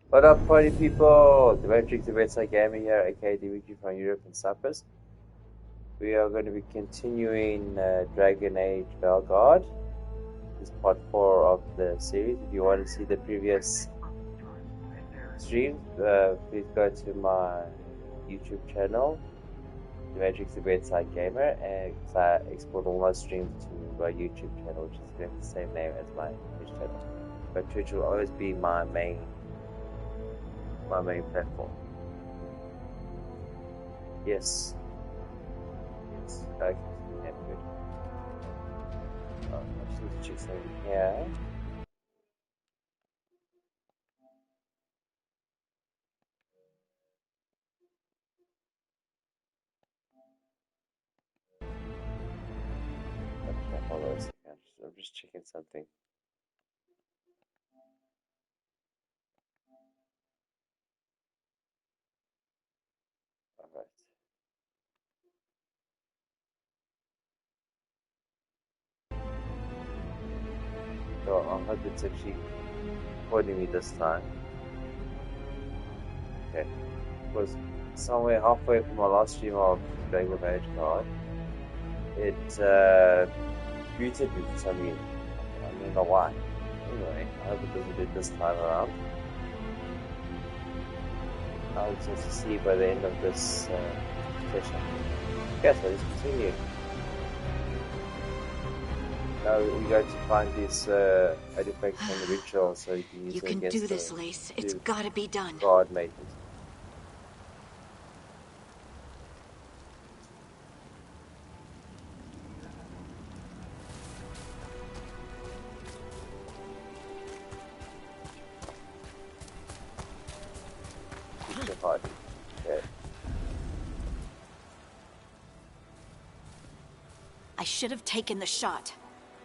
What up, party people? The Matrix of Bedside Gamer here, aka Dimitri from Europe and Cyprus. We are going to be continuing Dragon Age Veilguard. This is part 4 of the series. If you want to see the previous streams, please go to my YouTube channel, The Matrix of Bedside Gamer, and I export all my streams to my YouTube channel, which is the same name as my Twitch channel. But Twitch will always be my main platform. Yes. Okay, yeah, good. I just need to check something here. Okay, hold on a second. I'm just checking something. Alright. So I hope it's actually recording me this time. Okay. It was somewhere halfway from my last stream of Dragon Age Veilguard. It muted me for some reason. I don't know why. Anyway, I hope it doesn't do it this time around. I'll just see by the end of this session. Okay, so let's continue. Now we're going to find this artifact from the ritual so you can use it against do this, Lace. It's gotta be done. God made it. Okay. I should have taken the shot.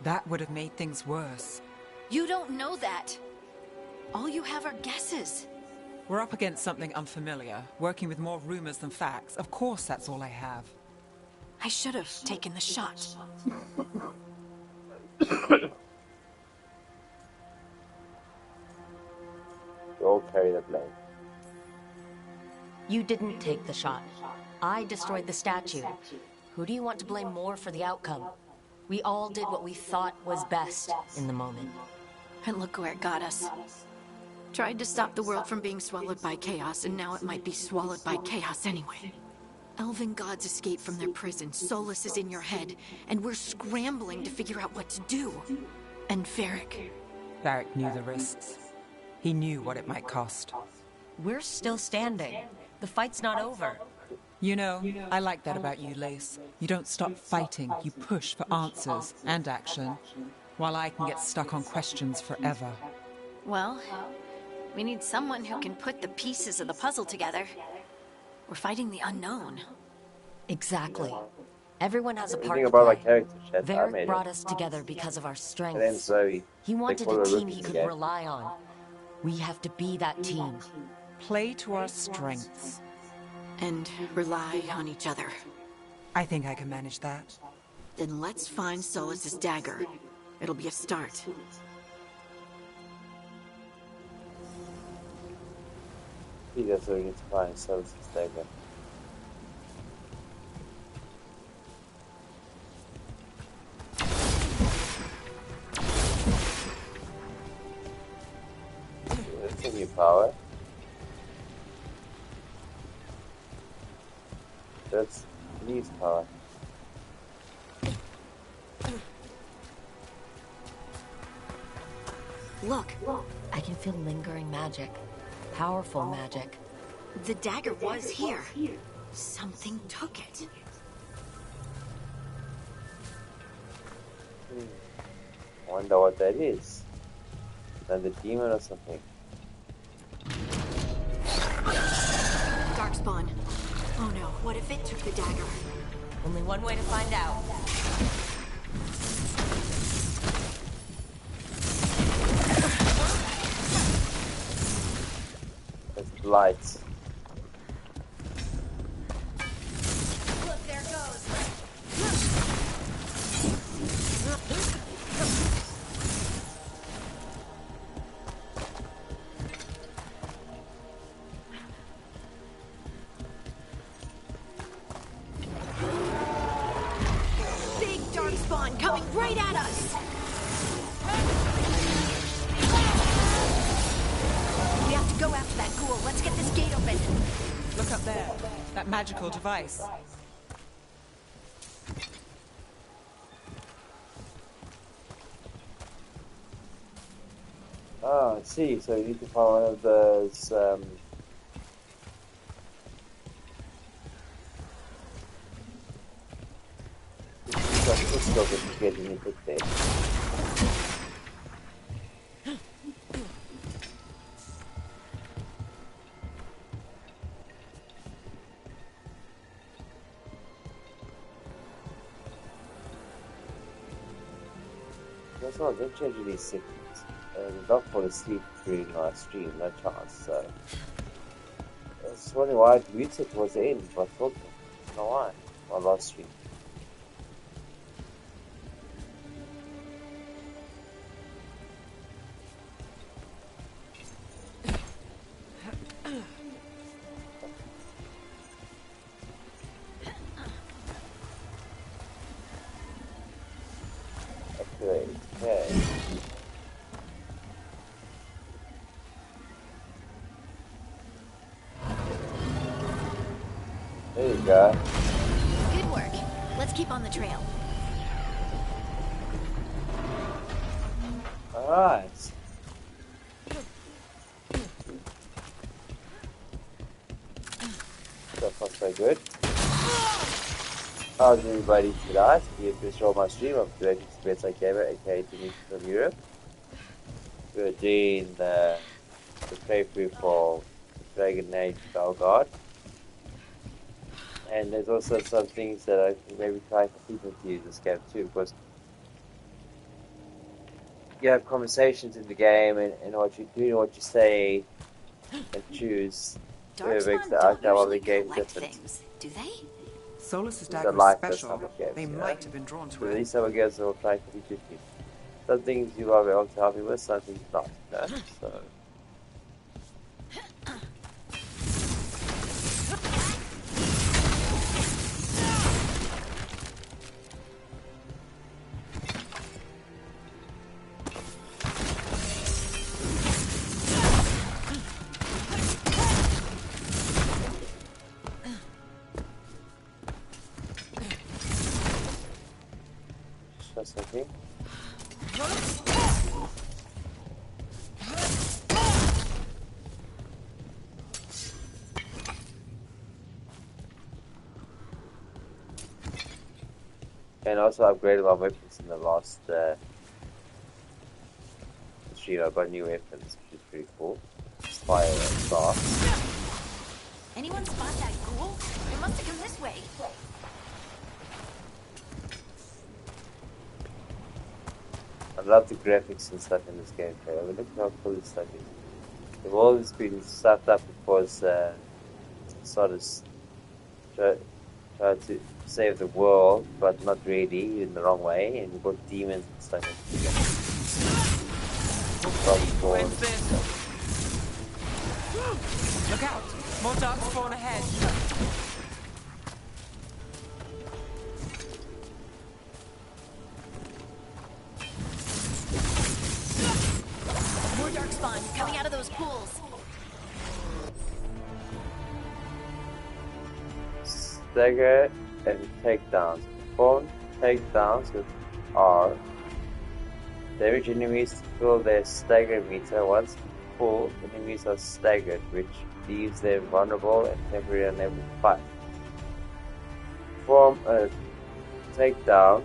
That would have made things worse. You don't know that. All you have are guesses. We're up against something unfamiliar, working with more rumors than facts. Of course that's all I have. I should have taken the shot. We all carry the blame. You didn't take the shot. I destroyed the statue. Who do you want to blame more for the outcome? We all did what we thought was best in the moment. And look where it got us. Tried to stop the world from being swallowed by chaos, and now it might be swallowed by chaos anyway. Elven gods escaped from their prison, Solus is in your head, and we're scrambling to figure out what to do. And Varric. Varric knew the risks. He knew what it might cost. We're still standing. The fight's not over. You know, I like that about you, Lace. You don't stop fighting, you push for answers and action, while I can get stuck on questions forever. Well, we need someone who can put the pieces of the puzzle together. We're fighting the unknown. Exactly. Everyone has a part Think to about my play. character, Chad. Varric brought us together because of our And then strengths. Zoe. He wanted call a her team he rookies could again. rely on. We have to be that team. Play to our strengths. And rely on each other. I think I can manage that. Then let's find Solus's dagger. It'll be a start. He does what we need to find, so it's his dagger. That's a new power. That's Lee's power. Look, I can feel lingering magic. Powerful magic. the dagger was here. Something took it. Wonder what that is. Another demon or something. Darkspawn. Oh no, what if it took the dagger? Only one way to find out. It's lights. Look, there it goes. right at us! We have to go after that ghoul. Let's get this gate open. Look up there. That magical device. Oh, I see. So you need to find one of those. Crystal that you get in your book there. That's all. Don't change any settings. Not fall asleep during our stream, no chance. So I was wondering why it muted towards the end, but I thought, I don't know why. My last stream. Okay. There you go. Good work. Let's keep on the trail. Alright. So far so good. How's everybody tonight? Here to show my stream of the Age The Veilguard gamer, aka Dimitri from Europe. We're doing the playthrough for Dragon Age Veilguard. And there's also some things that I can maybe try to complete with you this game too, because you have conversations in the game and what you do, what you say, and choose whoever makes the outcome of the game different. Things, do they? Solus's I dagger like is this special. type of games, They you know? might have been drawn to So it. these other games will try to complete with you. Some things you are able to help me with, some things not, you know? So just something. And also upgraded my weapons in the last stream. I got new weapons, which is pretty cool. Fire and fast. Anyone spot that ghoul? They must have come this way. I love the graphics and stuff in this game. I mean, look how cool this stuff is. The world has been set up because sort of try to save the world, but not really, in the wrong way, and you've got demons and stuff. Look out! More dark spawn ahead. More darkspawn coming out of those pools. Stagger and takedowns. Perform takedowns with R. Damage enemies to fill their stagger meter. Once full, enemies are staggered, which leaves them vulnerable and temporarily unable to fight. Perform a takedown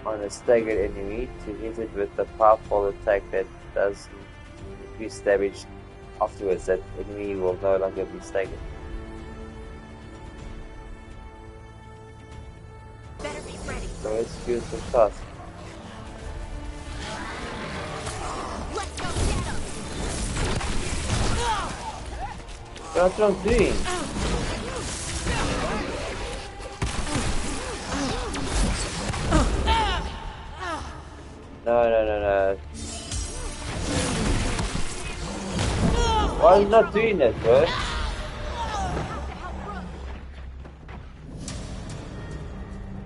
on a staggered enemy to hit it with a powerful attack that does increase damage afterwards. That enemy will no longer be staggered. Better be ready. So let's use some shots. Let's go get them. That's what I'm doing. No. Why are you not doing that, bro?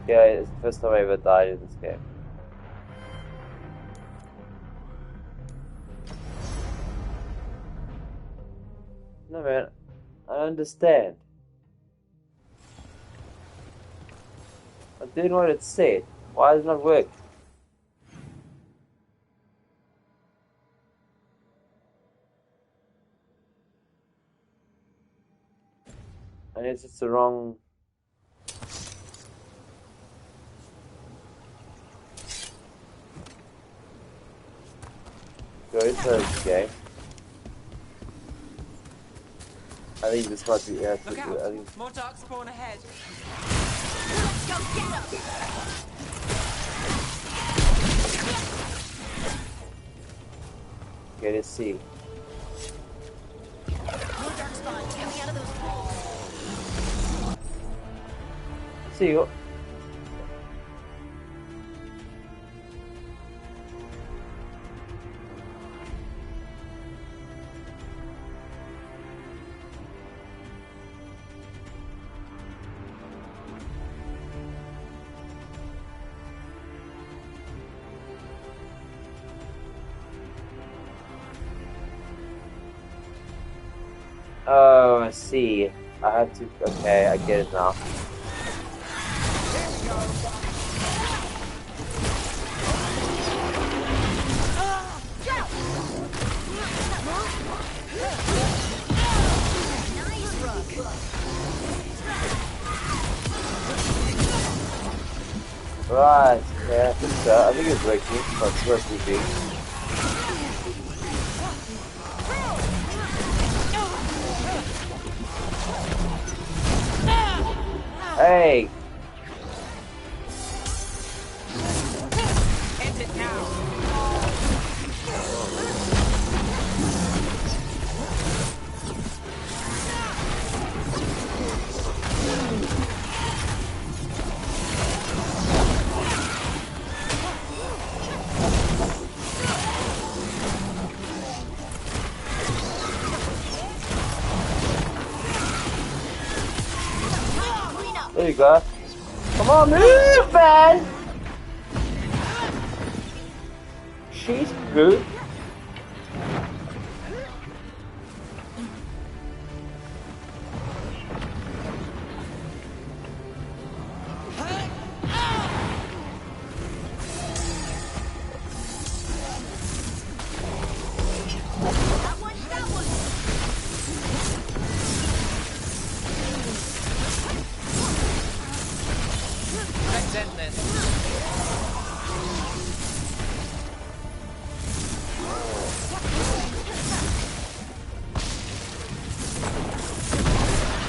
Yeah, it's the first time I ever died in this game. No man, I understand. I'm doing what it said. Why does it not work? I guess it's the wrong... Go inside the game. I think this might be... Look out! I think... More dark spawn ahead. Go get him! Okay, let's see. More dark spawns coming out of those walls. See you. Oh, I see. I have to... Okay, I get it now. Right, yeah, I think so. I think it's working. It's not supposed to be. Hey! End it now. There you go. Come on, move, man! She's good. Let's end this.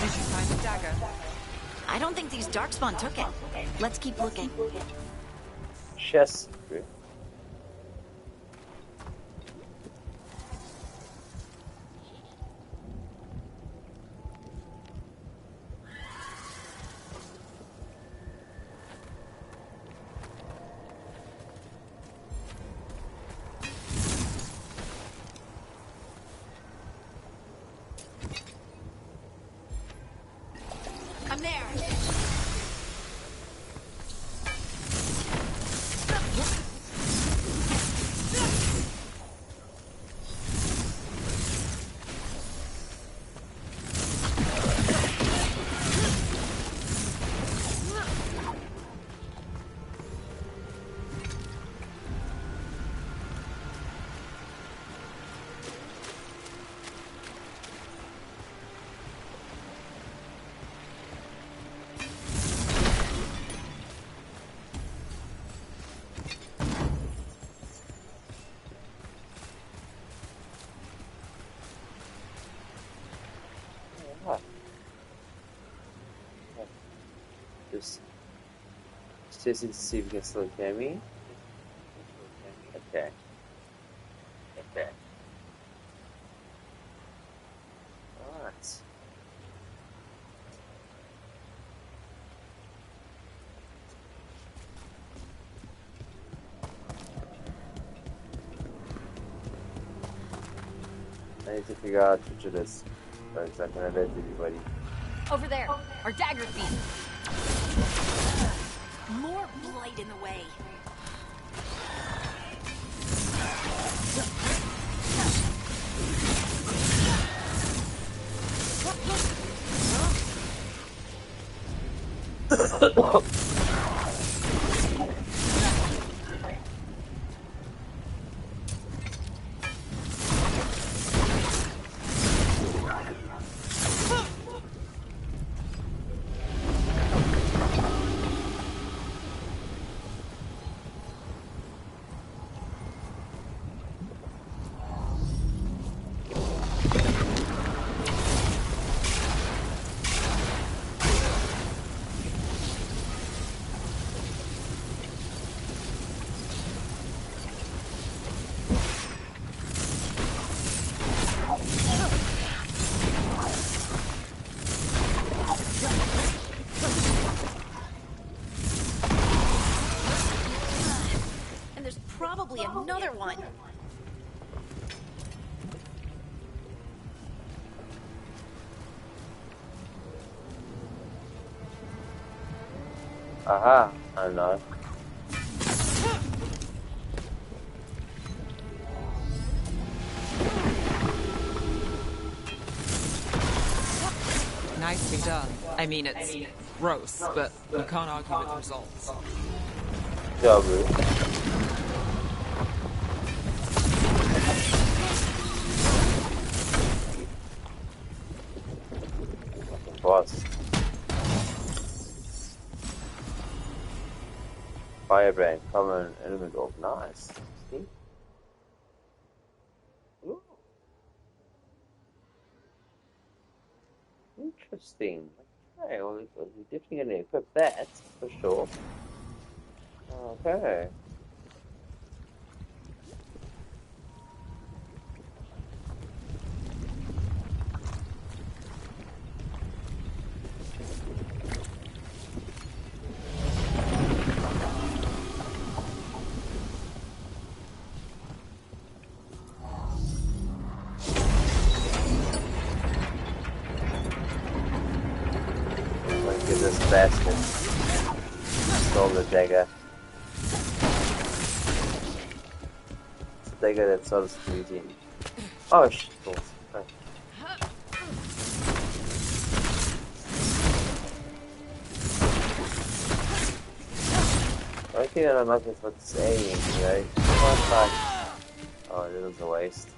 Did you find the dagger? I don't think these darkspawn took it. Let's keep looking. Chess. I'm there. Just testing to see if we can still hear me. Okay. Okay. Alright. I need to figure out which it is. So it's not gonna let everybody. Over there, our dagger feet. More blight in the way. Probably another one. Aha, I know. Nicely done. I mean, it's gross, but you can't argue with the results. Job, Ruth. Boss. Firebrand, common element of nice. See? Ooh. Interesting. Okay, well, we're definitely going to equip that for sure. Okay. Give this bastard. Stole the dagger. It's the dagger that sort of squeezed in. Oh shit. Cool. Okay. I think I don't know what it's saying, right? Oh, this was a waste.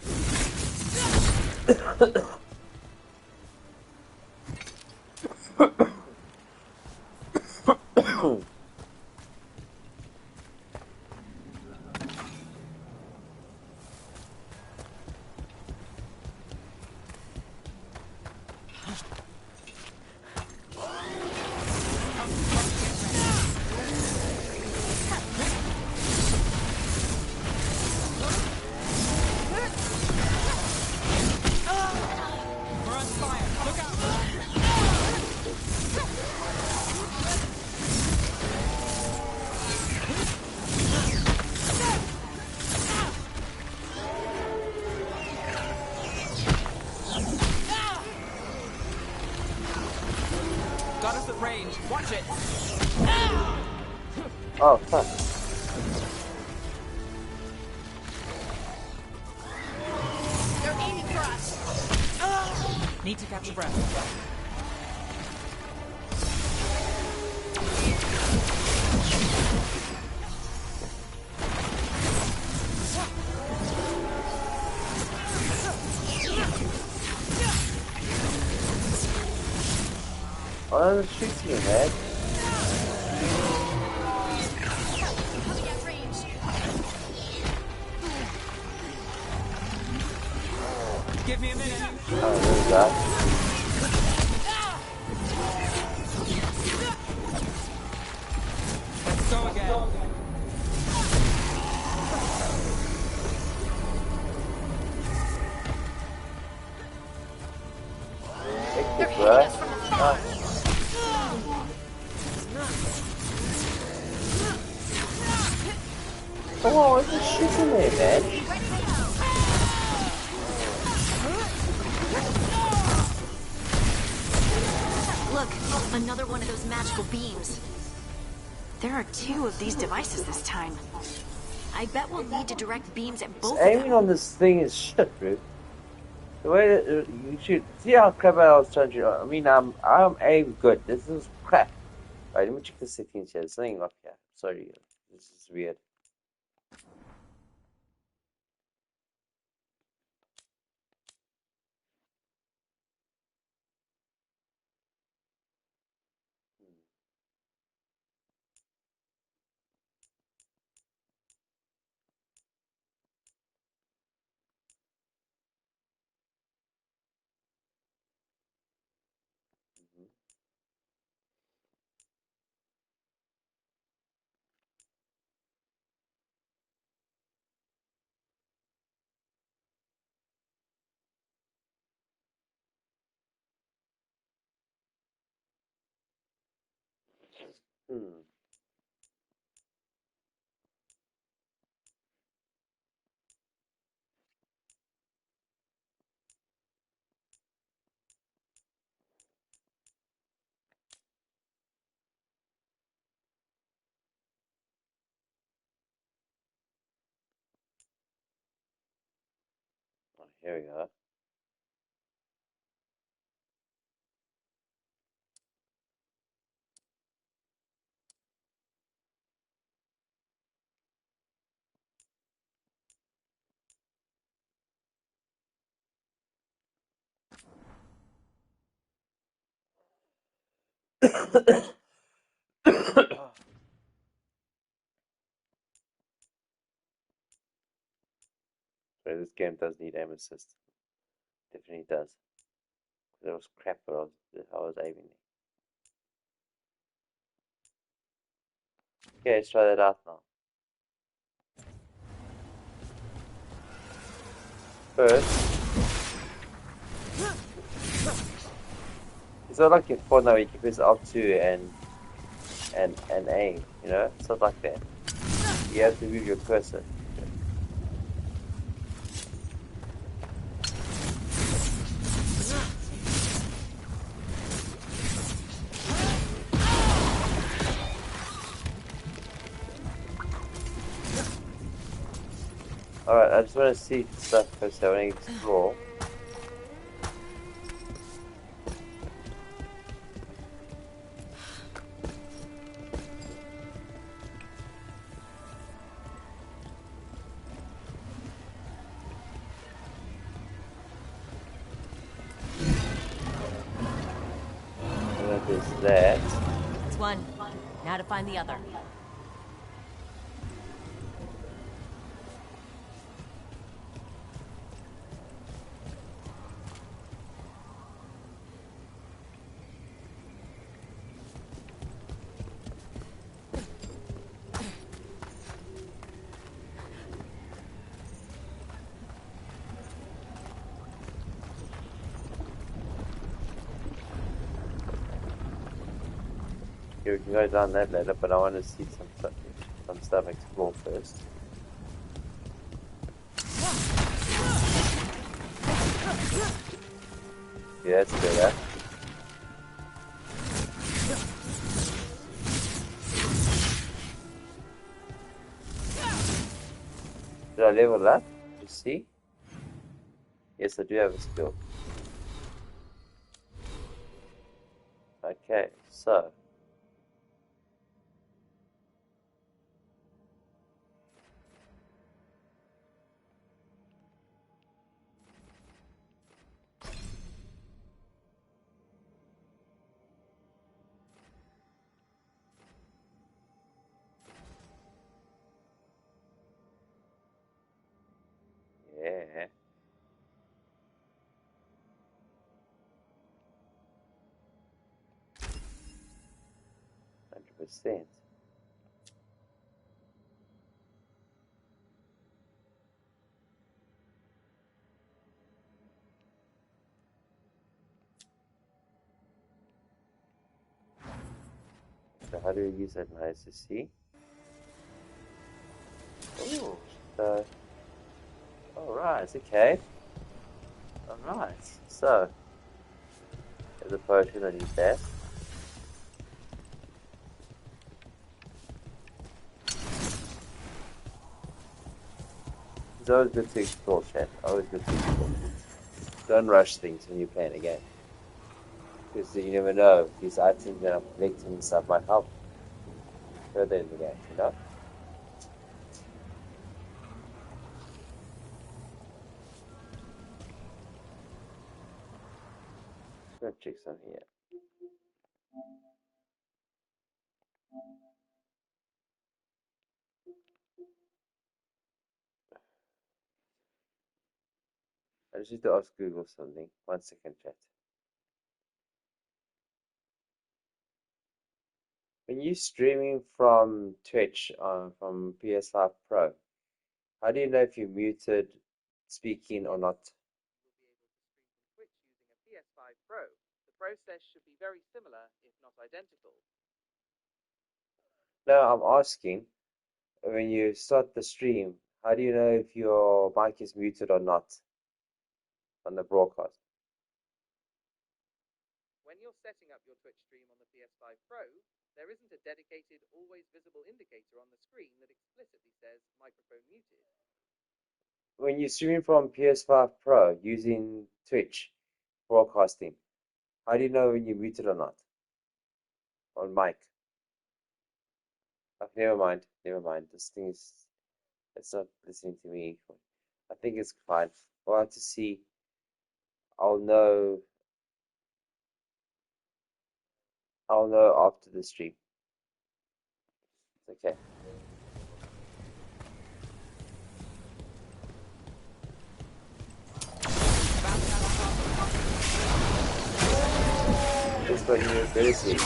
Got us at range. Watch it. Oh, fuck. They're aiming for us. Need to catch a breath. Oh, that shoots me, man. Coming at range. Give me a minute. Oh, there's that. Let's go again. Take the breath. Come on, what's this shit in there, man? Look, another one of those magical beams. There are 2 of these devices this time. I bet we'll need to direct beams at both of Aiming them. on this thing is shit, bro. The way that you should see how clever I was trying to. I mean, I'm aim good. This is crap. Alright, let me check the settings here. There's something up here. Sorry, this is weird. Hmm. Oh, here we go. So this game does need aim assist. Definitely does. That was crap, but I was aiming. Okay, let's try that out now. First, it's not like in Fortnite where you can press Alt2 and aim, you know? It's not like that. You have to move your cursor. Alright, I just want to see stuff first. I want to explore. There's that. It's one. Now to find the other. Okay, we can go down that ladder, but I want to see some stuff explore first. Yeah, that's better. Did I level that? Did you see? Yes, I do have a skill. Okay, so. Yeah. 100%. So how do we use that in ISSC? Oh, so. Alright, okay. Alright, so. There's a potion, I need that. It's always good to explore, chat. Always good to explore. Don't rush things when you're playing a game. Because you never know, these items that I'm collecting and stuff might help further in the game, you know? Let's go check some here. I just need to ask Google something. 1 second, chat. When you're streaming from Twitch from PS5 Pro, how do you know if you're muted, speaking, or not? Twitch using a PS5 Pro. The process should be very similar, if not identical. No, I'm asking, when you start the stream, how do you know if your mic is muted or not on the broadcast? When you're setting up your Twitch stream on the PS5 Pro, there isn't a dedicated, always visible indicator on the screen that explicitly says microphone muted. When you're streaming from PS5 Pro using Twitch broadcasting, how do you know when you're muted or not on mic? Oh, never mind. This thing is, it's not listening to me. I think it's fine. We'll have to see. I'll know after the stream. It's okay. It's got new ability.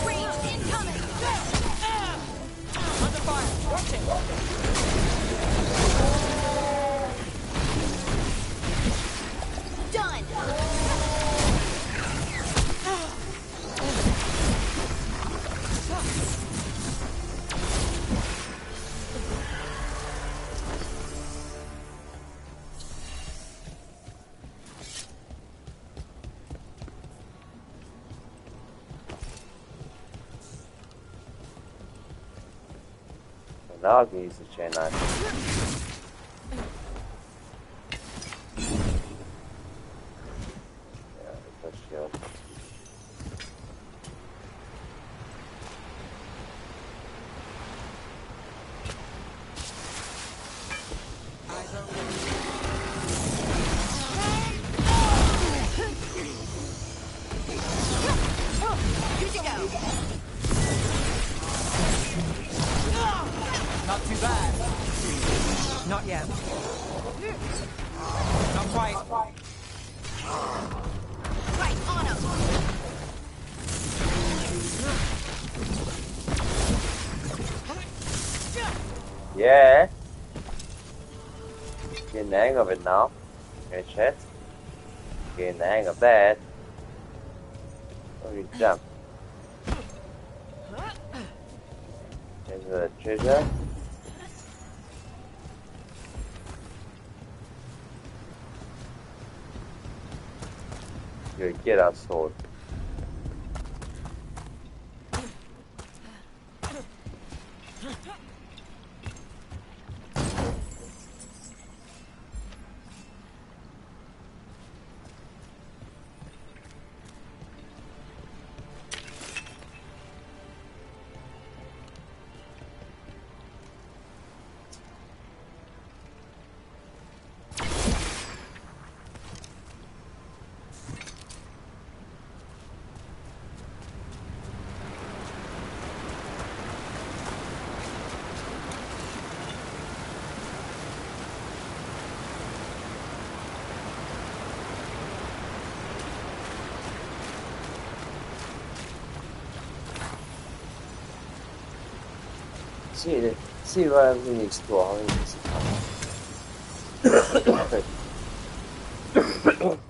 Range incoming! Under fire! Watch it! Done! Now I can use the chain knife. Yeah, that's a shield. Good to go! Not too bad. Not yet. Not quite. Right on him! Yeah. Getting the hang of it now. Okay, chat. Getting the hang of that. Oh, you jump. There's the treasure. Good, get our sword. See what I'm going to explore.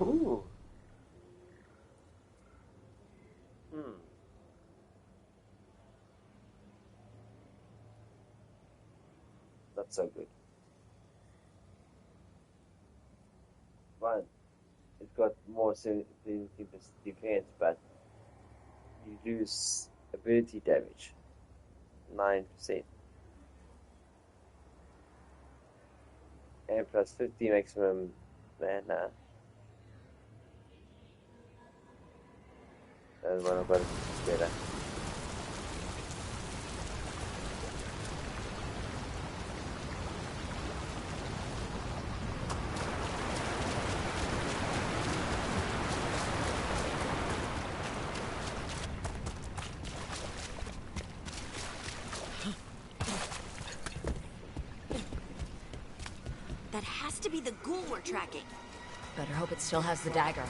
Ooh. Not so good. But it's got more defense, but you lose ability damage. 9%. And plus 50 maximum mana. That's one of them better. That has to be the ghoul we're tracking. Better hope it still has the dagger.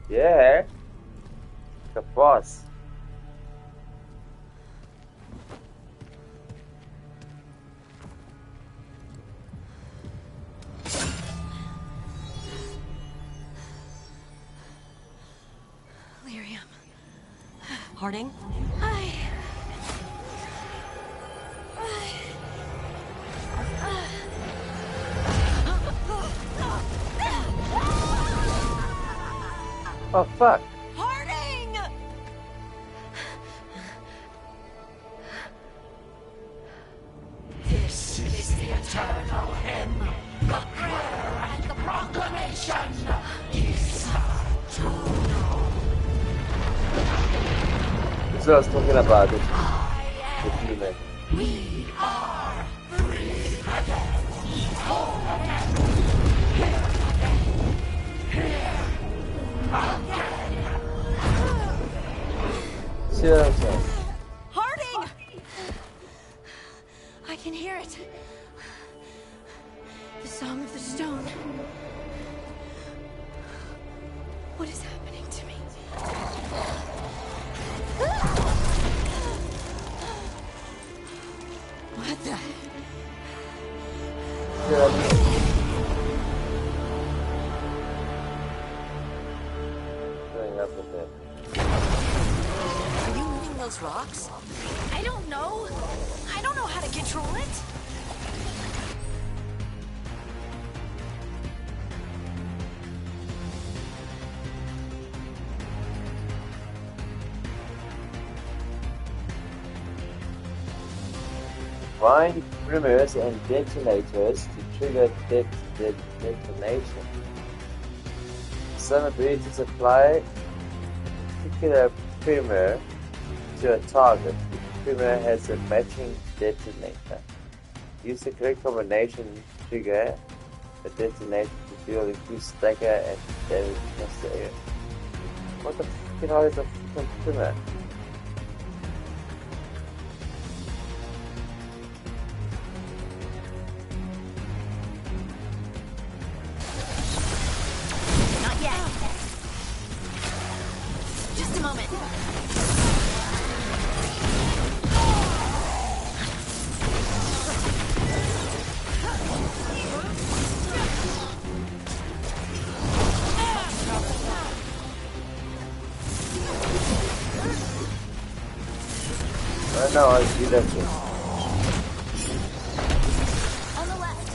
Yeah, the boss. Lyrium. Harding? Oh fuck. Harding! This is the eternal hymn, the prayer and the proclamation. Isa to know. This is what I was talking about. The demon. We are free again, whole again, here again. See what I'm saying? Harding! I can hear it. The Song of the Stone. What is happening to me? What the? See what I mean? Going up with it. Are you moving those rocks? I don't know. I don't know how to control it. Find primers and detonators to trigger detonation. Some abilities apply a particular primer to a target. Each primer has a matching detonator. Use the correct combination to trigger a detonator to deal increased stagger and damage across the area. What the fucking hell is a fucking primer? Not yet. Just a moment. I know, I'll do that too. On the left.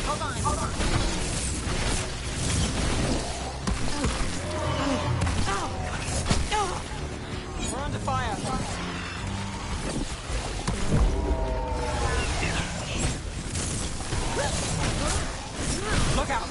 Hold on. We're under fire. Look out!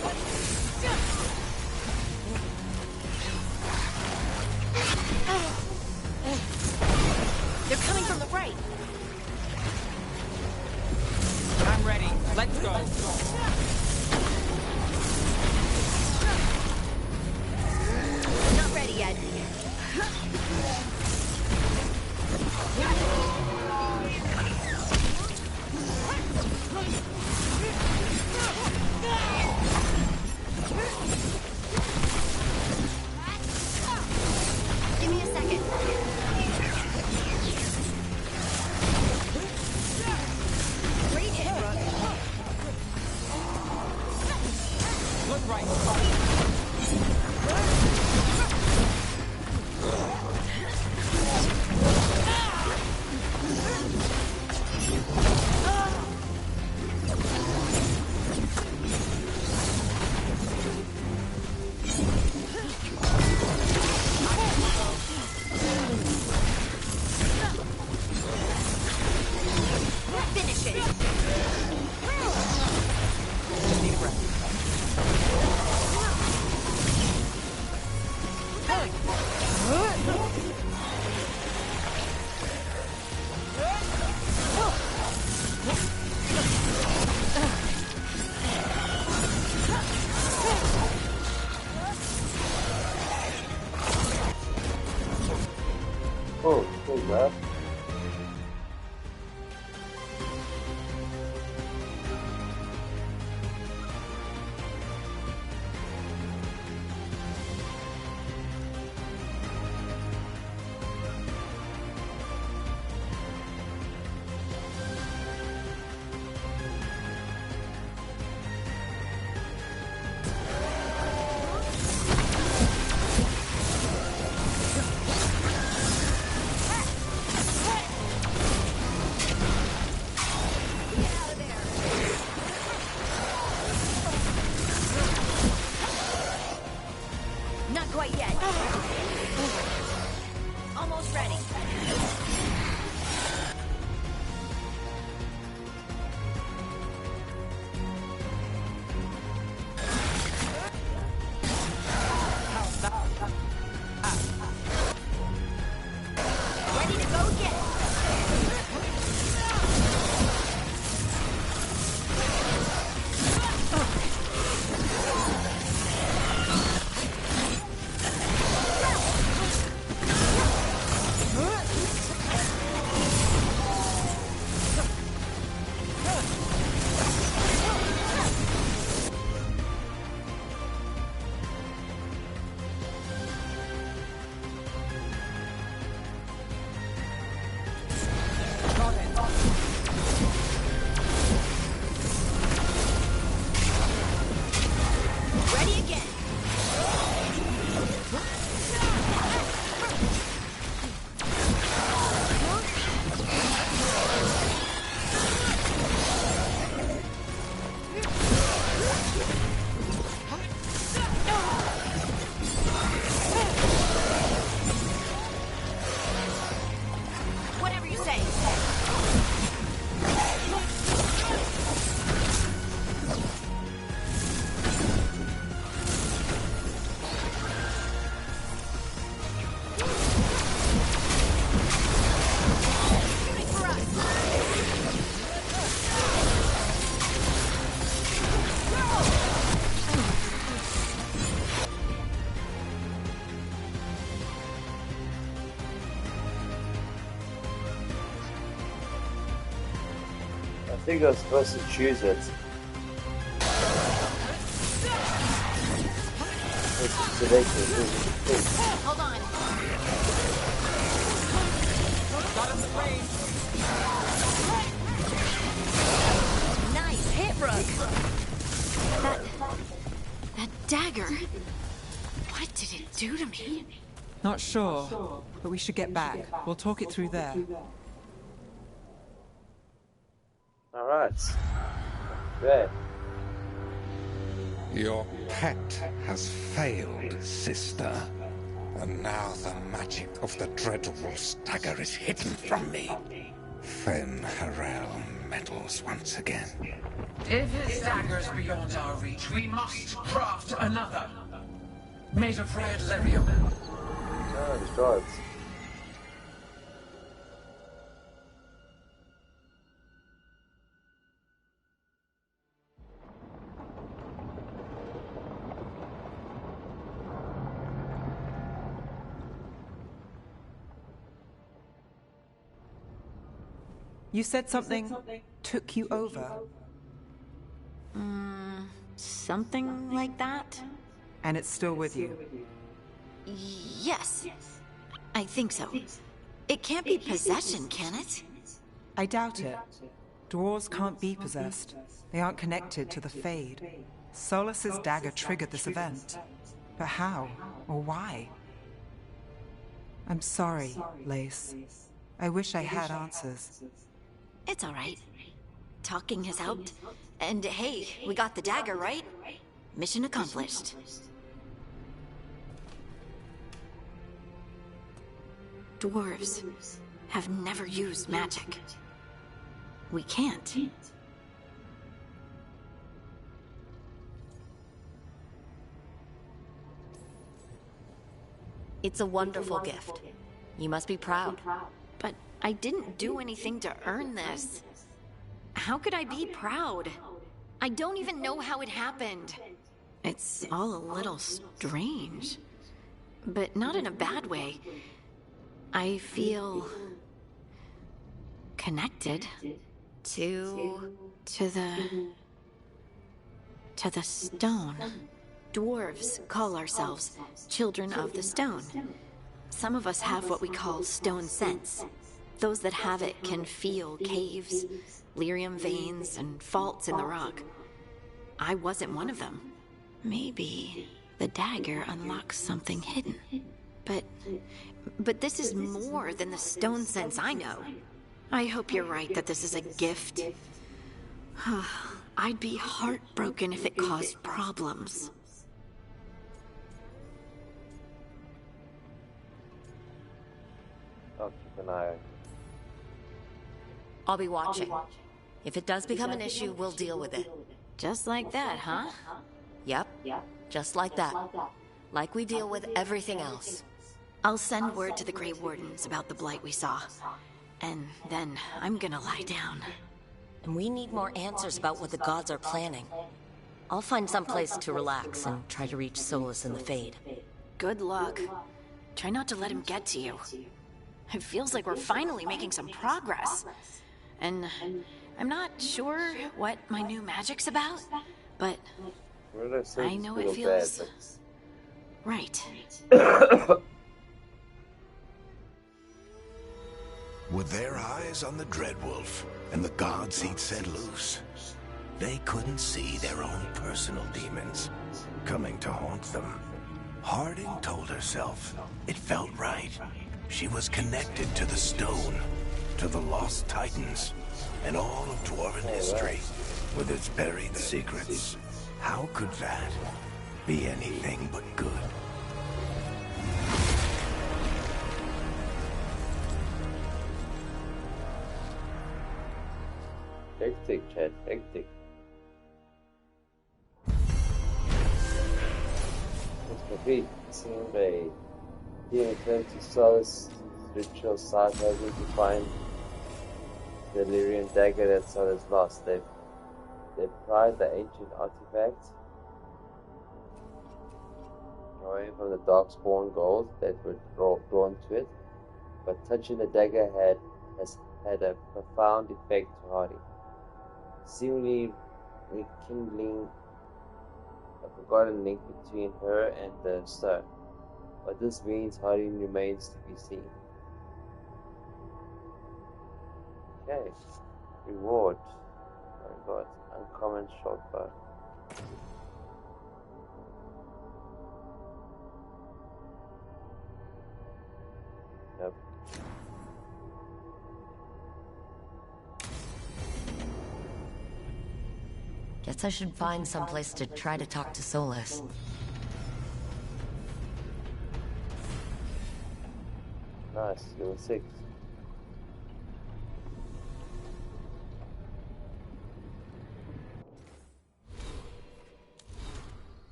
you go. Not quite yet. Almost ready. Ready to go again. Ready again. Whatever you say. Shooting for us. I think I was supposed to choose it. It's selected. Hold on. Nice hit, Rook. That dagger. What did it do to me? Not sure, but we should get back. We'll talk it through there. Alright. Good. Your pet has failed, sister. And now the magic of the dreadful stagger is hidden from me. Fen Harel meddles once again. If his dagger's beyond our reach, we must craft another. Made of red lyrium. Oh, it's drugs. You said something took you over, Something like that? and it's still with you. Yes. I think so. It can't be possession, can it? I doubt it. Dwarves can't be possessed. They aren't connected to the Fade. Solus's dagger triggered this event. But how? Or why? I'm sorry, Lace. I wish I had answers. It's all right. Talking has helped. And hey, we got the dagger, right? Mission accomplished. Dwarves have never used magic. We can't. It's a wonderful gift. You must be proud. But I didn't do anything to earn this. How could I be proud? I don't even know how it happened. It's all a little strange. But not in a bad way. I feel connected to the stone. Dwarves call ourselves children of the stone. Some of us have what we call stone sense. Those that have it can feel caves, lyrium veins, and faults in the rock. I wasn't one of them. Maybe the dagger unlocks something hidden. But this is more than the stone sense I know. I hope you're right that this is a gift. I'd be heartbroken if it caused problems. I'll keep an eye on. I'll be watching. If it does become an issue, we'll deal with it. Just like that, huh? Yep, just like that. Like we deal with everything else. I'll send word to the Grey Wardens about the blight we saw. And then I'm gonna lie down. And we need more answers about what the gods are planning. I'll find some place to relax and try to reach Solus in the Fade. Good luck. Try not to let him get to you. It feels like we're finally making some progress. And I'm not sure what my new magic's about, but I know it feels right. With their eyes on the Dreadwolf and the gods he'd set loose, they couldn't see their own personal demons coming to haunt them. Harding told herself it felt right. She was connected to the stone, to the lost titans, and all of Dwarven history, with its buried secrets. How could that be anything but good? Hectic, Chad, hectic. It's complete. Seeing a healing return to Solus' ritual site, hoping to find the Lyrian dagger that Solus lost. They pried the ancient artifact, drawing from the Darkspawn gold that were drawn to it, but touching the dagger has had a profound effect to Harding, seemingly rekindling a forgotten link between her and the stone. What this means, Harding remains to be seen. Okay, reward. Oh my god, uncommon shortbow. Nope. Guess I should find someplace to try to talk to Solus. Nice, level 6.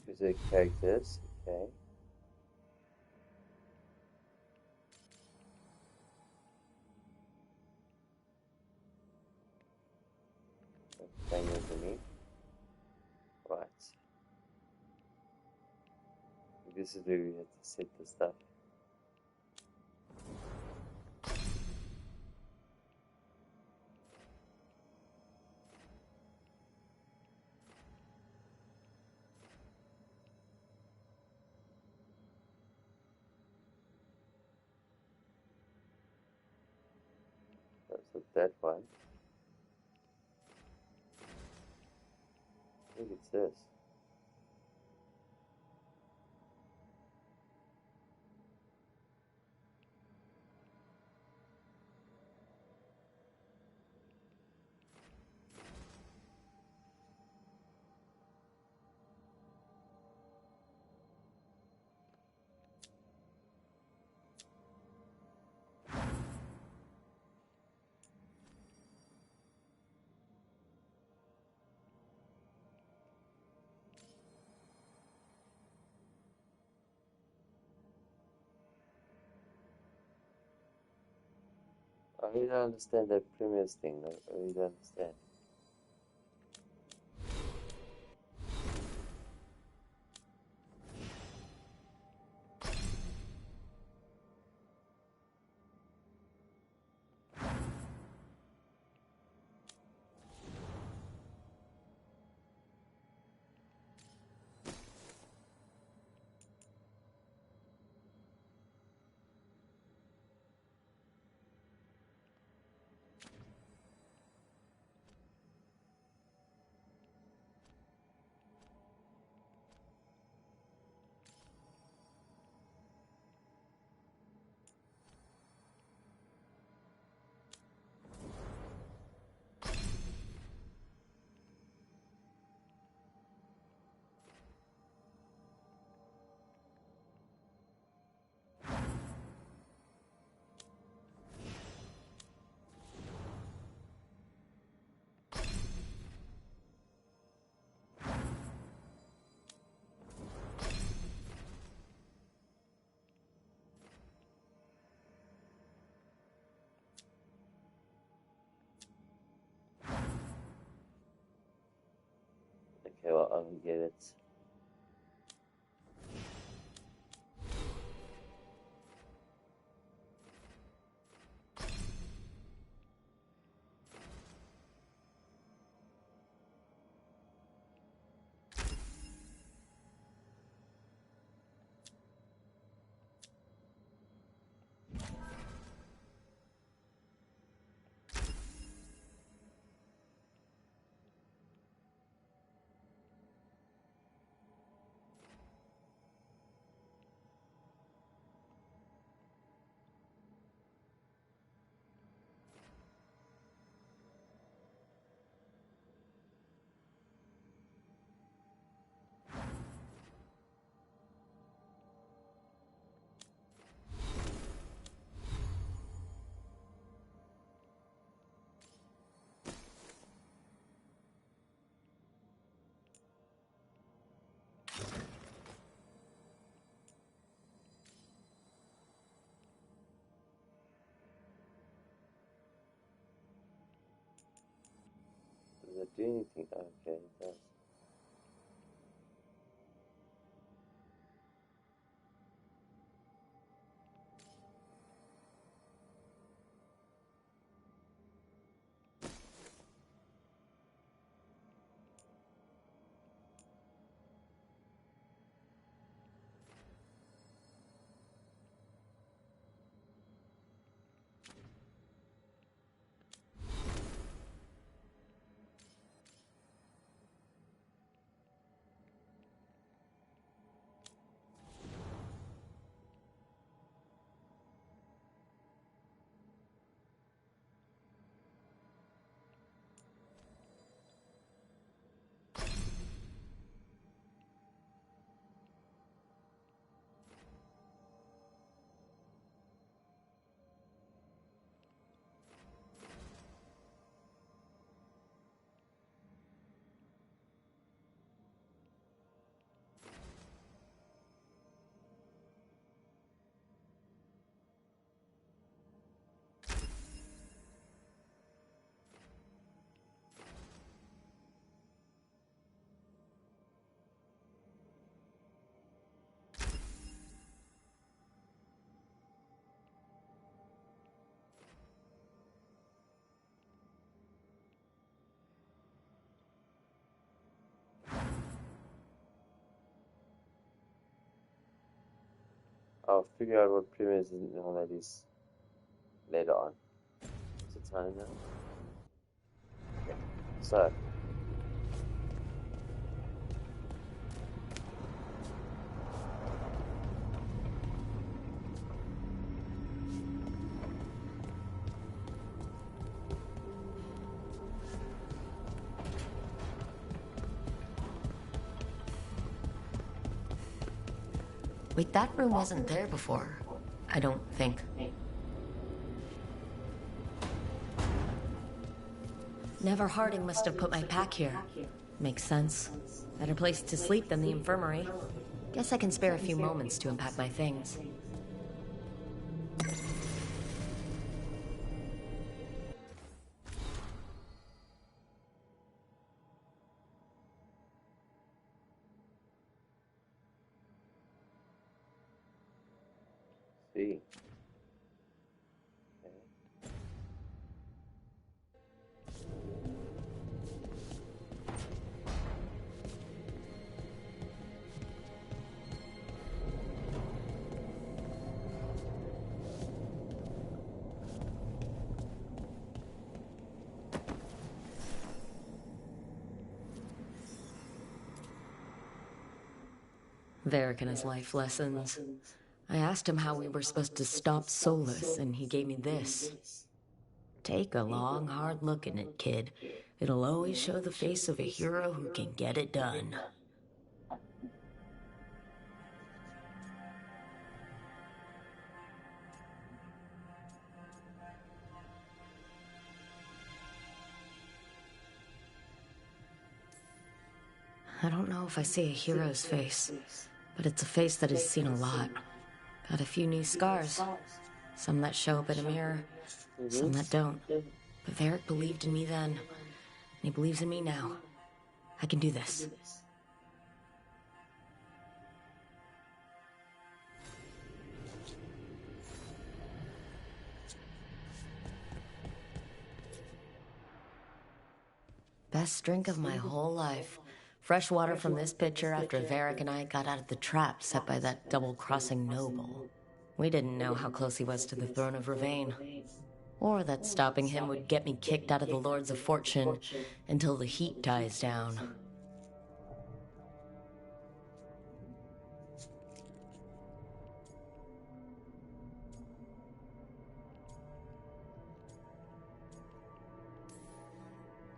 Music characters, okay. That's new to me. Right. This is where we have to set the stuff. So that one. I think it's this. I really don't understand that previous thing. I really don't understand. well, I don't get it. Does it do anything? Okay, it does. I'll figure out what premise and all that is later on. What's the time now? Okay. So. Wait, that room wasn't there before. I don't think. Never Harding must have put my pack here. Makes sense. Better place to sleep than the infirmary. Guess I can spare a few moments to unpack my things. See. Okay. Varric and his life lessons. I asked him how we were supposed to stop Solus, and he gave me this. Take a long, hard look at it, kid. It'll always show the face of a hero who can get it done. I don't know if I see a hero's face, but it's a face that has seen a lot. Got a few new scars. Some that show up in a mirror, some that don't. But Varric believed in me then, and he believes in me now. I can do this. Best drink of my whole life. Fresh water from this pitcher after Varric and I got out of the trap set by that double-crossing noble. We didn't know how close he was to the throne of Ravain, or that stopping him would get me kicked out of the Lords of Fortune until the heat dies down.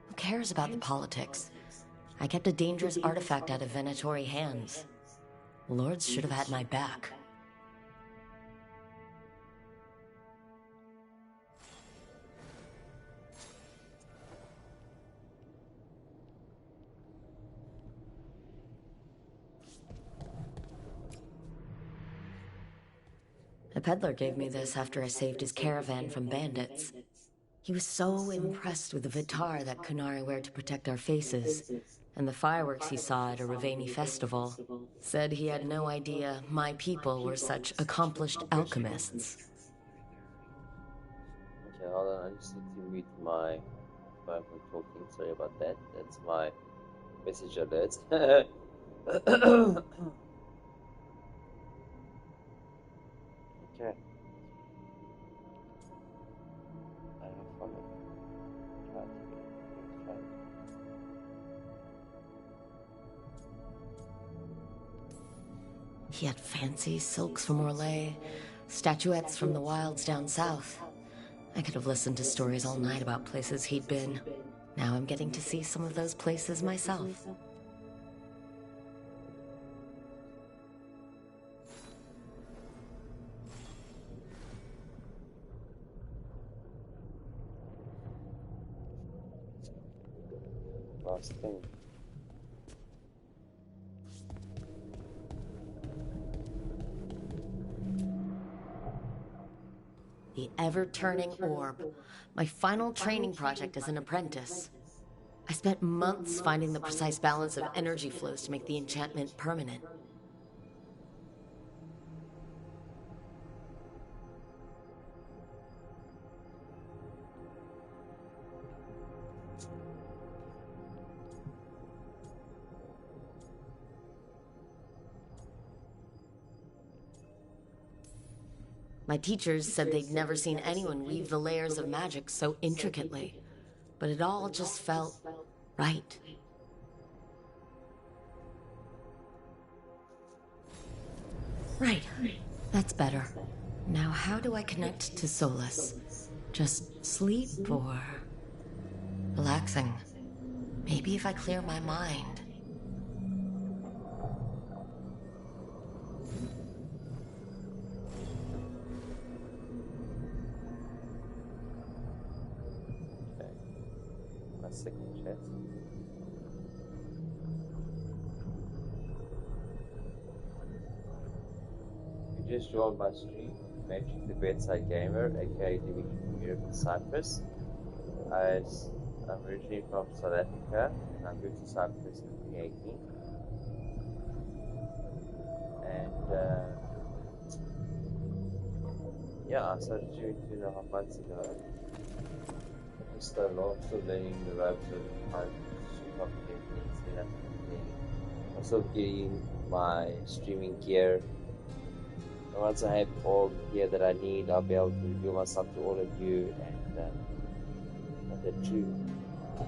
Who cares about the politics? I kept a dangerous artifact out of Venatori hands. The Lords should have had my back. A peddler gave me this after I saved his caravan from bandits. He was so impressed with the Vitar that Kunari wear to protect our faces, and the fireworks he saw at a Ravani festival. Said he had no idea my people were such accomplished alchemists. Okay, hold on, I just need to mute my phone from talking. Sorry about that. That's my message alerts. Okay. I don't follow. Try to get it. He had fancy silks from Orlais, statuettes from the wilds down south. I could have listened to stories all night about places he'd been. Now I'm getting to see some of those places myself. Last thing. The ever-turning orb. My final training project as an apprentice. I spent months finding the precise balance of energy flows to make the enchantment permanent. My teachers said they'd never seen anyone weave the layers of magic so intricately, but it all just felt right. Right. That's better. Now how do I connect to Solus? Just sleep or relaxing? Maybe if I clear my mind. Second chest. You just joined my stream, Age The Bedside Gamer, aka Dimitri from Europe and Cyprus. I'm originally from South Africa, and I moved to Cyprus in 2018. And yeah, I started doing 2.5 months ago. Still learning the ropes of how to shoot up things, you know. I'm still getting my streaming gear. And once I have all the gear that I need, I'll be able to reveal myself to all of you and the true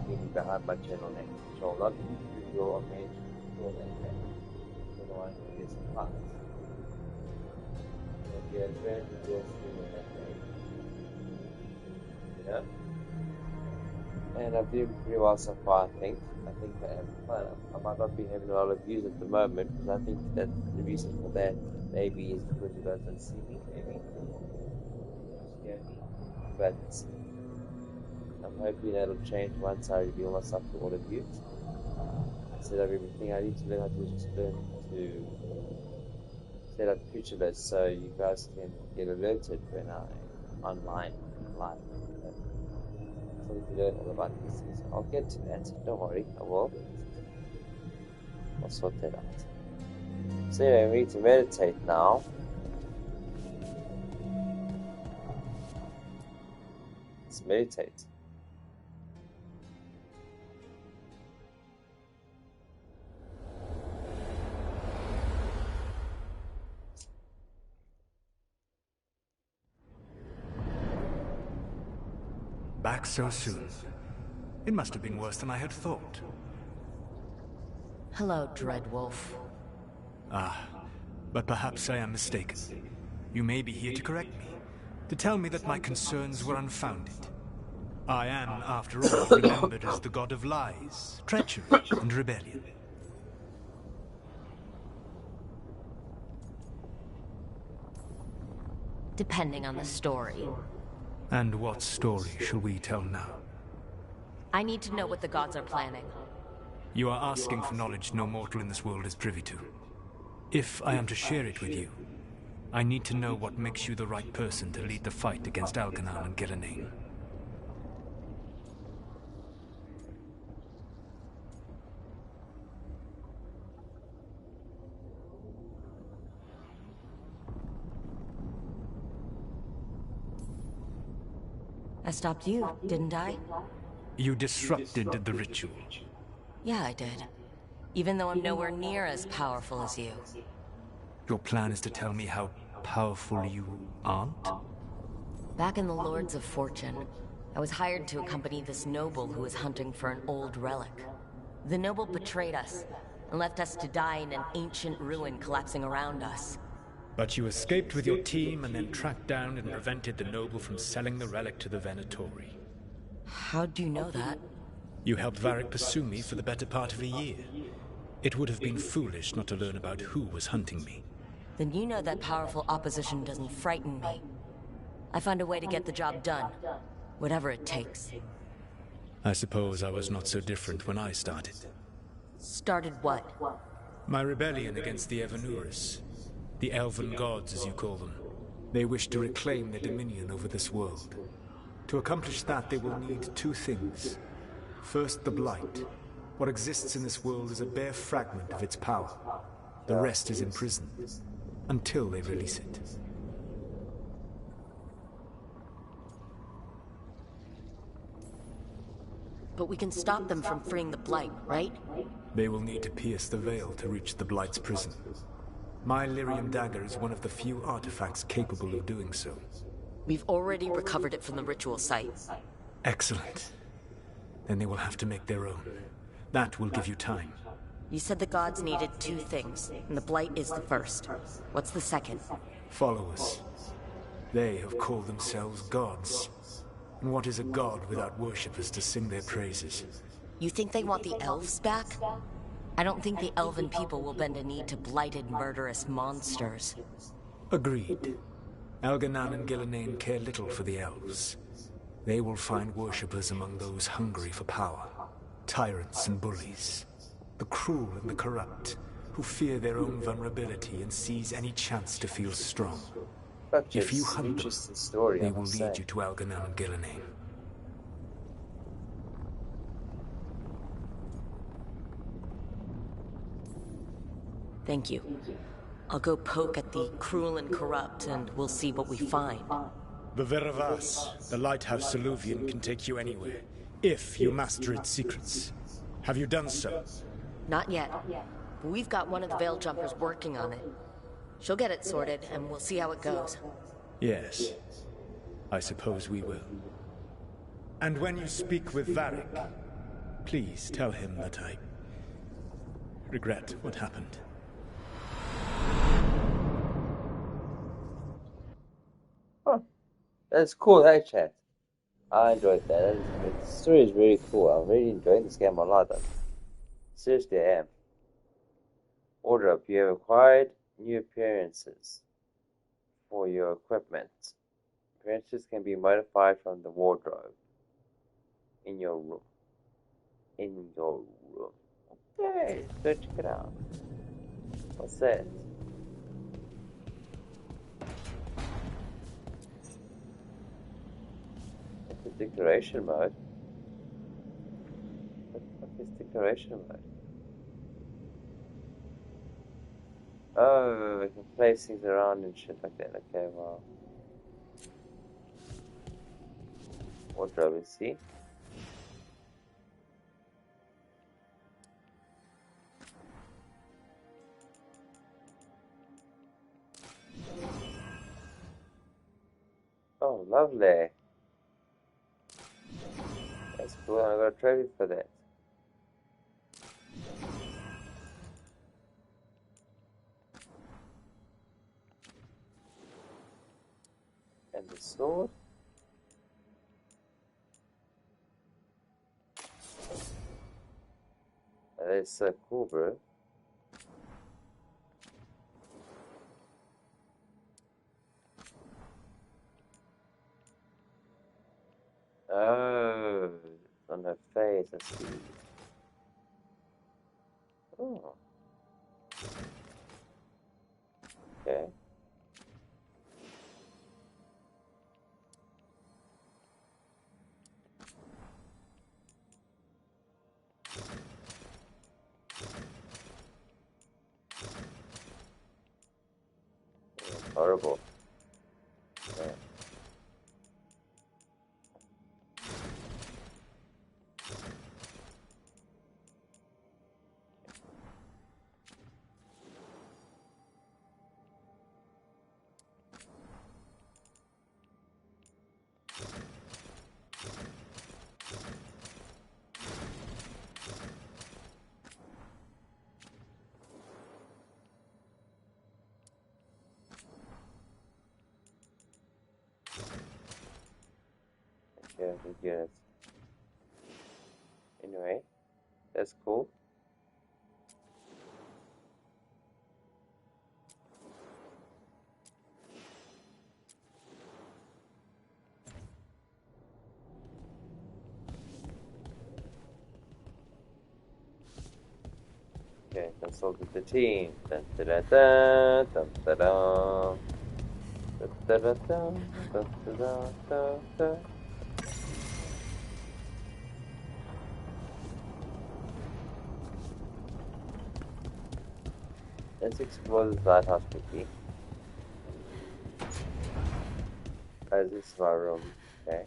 meaning behind my channel name. So I'll not reveal or mention all that. So no one will get surprised. There'll be a grand reveal soon on that day. You know? And I'm doing pretty well so far, I think. I might not be having a lot of views at the moment, because I think that the reason for that maybe is because you guys don't see me, maybe. But I'm hoping that'll change once I reveal myself to all of you. Instead of everything, I need to learn how to just learn to set up future lists so you guys can get alerted when I'm online, live. To learn all about these things. I'll get to that, don't worry, I will. I'll sort that out. So anyway, we need to meditate now. Let's meditate. Back so soon. It must have been worse than I had thought. Hello, Dreadwolf. Ah, but perhaps I am mistaken. You may be here to correct me, to tell me that my concerns were unfounded. I am, after all, remembered as the god of lies, treachery, and rebellion. Depending on the story. And what story shall we tell now? I need to know what the gods are planning. You are asking for knowledge no mortal in this world is privy to. If I am to share it with you, I need to know what makes you the right person to lead the fight against Algernon and Gillenane. I stopped you, didn't I? You disrupted the ritual. Yeah, I did. Even though I'm nowhere near as powerful as you. Your plan is to tell me how powerful you aren't? Back in the Lords of Fortune, I was hired to accompany this noble who was hunting for an old relic. The noble betrayed us, and left us to die in an ancient ruin collapsing around us. But you escaped with your team and then tracked down and prevented the noble from selling the relic to the Venatori. How'd you know that? You helped Varric pursue me for the better part of a year. It would have been foolish not to learn about who was hunting me. Then you know that powerful opposition doesn't frighten me. I find a way to get the job done, whatever it takes. I suppose I was not so different when I started. Started what? My rebellion against the Evanuris. The elven gods, as you call them. They wish to reclaim their dominion over this world. To accomplish that, they will need two things. First, the Blight. What exists in this world is a bare fragment of its power. The rest is imprisoned, until they release it. But we can stop them from freeing the Blight, right? They will need to pierce the veil to reach the Blight's prison. My Lyrium dagger is one of the few artifacts capable of doing so. We've already recovered it from the ritual site. Excellent. Then they will have to make their own. That will give you time. You said the gods needed two things, and the Blight is the first. What's the second? Followers. They have called themselves gods. And what is a god without worshippers to sing their praises? You think they want the elves back? I don't think the elven people will bend a knee to blighted, murderous monsters. Agreed. Algernon and Gillenane care little for the elves. They will find worshippers among those hungry for power. Tyrants and bullies. The cruel and the corrupt, who fear their own vulnerability and seize any chance to feel strong. If you hunt them, they will lead you to Algernon and Gillenane. Thank you. I'll go poke at the cruel and corrupt, and we'll see what we find. The Veravas, the lighthouse Soluvian, can take you anywhere, if you master its secrets. Have you done so? Not yet. But we've got one of the Veil Jumpers working on it. She'll get it sorted, and we'll see how it goes. Yes. I suppose we will. And when you speak with Varric, please tell him that I regret what happened. That's cool, that chat. I enjoyed that. The story is really cool. I'm really enjoying this game a lot. Seriously, I am. Order up. You have acquired new appearances for your equipment. Appearances can be modified from the wardrobe in your room. Okay, let's check it out. What's that? Decoration mode. What the fuck is decoration mode? Oh, we can place things around and shit like that. Okay, well. Wardrobe, see? Oh, lovely. That's cool. I got a trophy for that. And the sword. That is so cool, bro. Oh, it's on her face, I see. Oh. Okay. Horrible. Yeah. Okay, I think yes. Anyway, that's cool. Okay, consult with the team. Dun, da, da, da, dun, da, da. Da, da, da, da, da, da, da, da. Let's explore this lighthouse quickly. Oh, this is my room. Okay.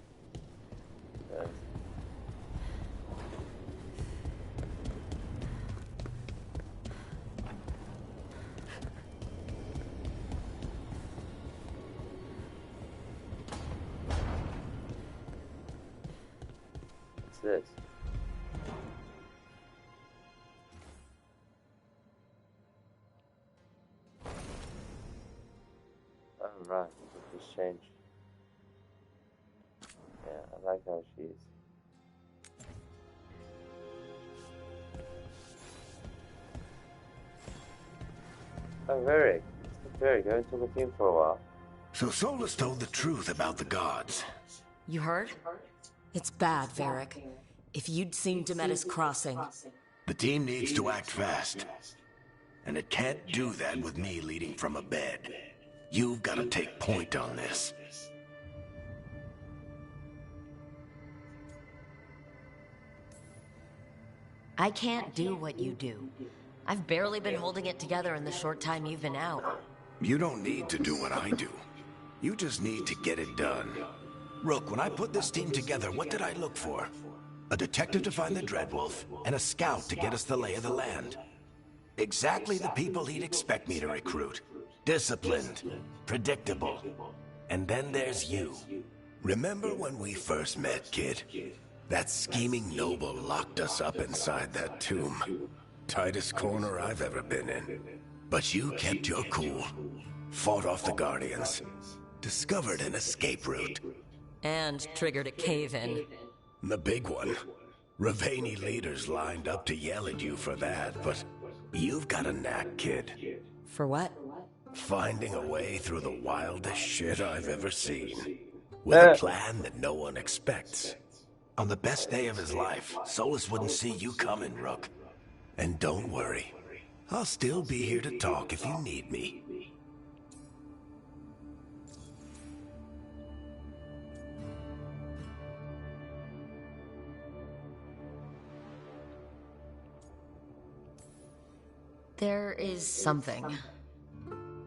What's this? Oh, right. Just change. Yeah, I like how she is. Oh, Varric. Varric, go and talk with him for a while. So Solus told the truth about the gods. You heard? It's bad, Varric. If you'd seen Demetis crossing... The team needs to act fast. And it can't do that with me leading from a bed. You've got to take point on this. I can't do what you do. I've barely been holding it together in the short time you've been out. You don't need to do what I do. You just need to get it done. Rook, when I put this team together, what did I look for? A detective to find the Dreadwolf, and a scout to get us the lay of the land. Exactly the people he'd expect me to recruit. Disciplined, predictable. And then there's you. Remember when we first met, kid? That scheming noble locked us up inside that tomb. Tightest corner I've ever been in. But you kept your cool. Fought off the Guardians. Discovered an escape route. And triggered a cave-in. The big one. Ravani leaders lined up to yell at you for that, but you've got a knack, kid. For what? Finding a way through the wildest shit I've ever seen. With a plan that no one expects. On the best day of his life, Solus wouldn't see you coming, Rook. And don't worry. I'll still be here to talk if you need me. There is something.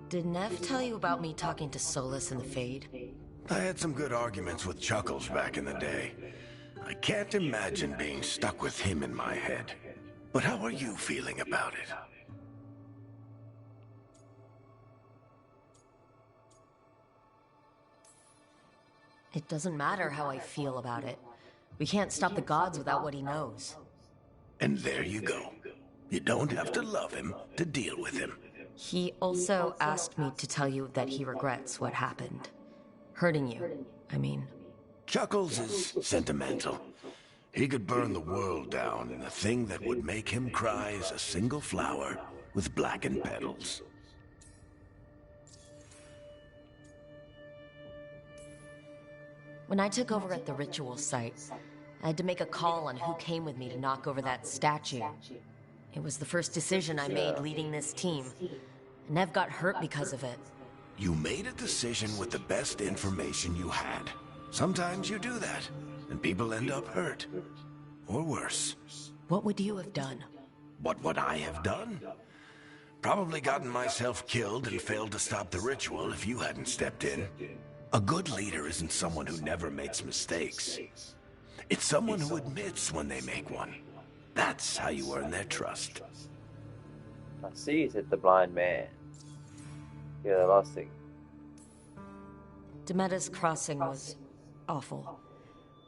Did Nev tell you about me talking to Solus in the Fade? I had some good arguments with Chuckles back in the day. I can't imagine being stuck with him in my head. But how are you feeling about it? It doesn't matter how I feel about it. We can't stop the gods without what he knows. And there you go. You don't have to love him to deal with him. He also asked me to tell you that he regrets what happened. Hurting you, I mean. Chuckles is sentimental. He could burn the world down, and the thing that would make him cry is a single flower with blackened petals. When I took over at the ritual site, I had to make a call on who came with me to knock over that statue. It was the first decision I made leading this team. Nev got hurt because of it. You made a decision with the best information you had. Sometimes you do that, and people end up hurt. Or worse. What would you have done? What would I have done? Probably gotten myself killed and failed to stop the ritual if you hadn't stepped in. A good leader isn't someone who never makes mistakes. It's someone who admits when they make one. That's how you earn their trust. I see, said the blind man. Yeah, the last thing. Demeta's crossing was awful.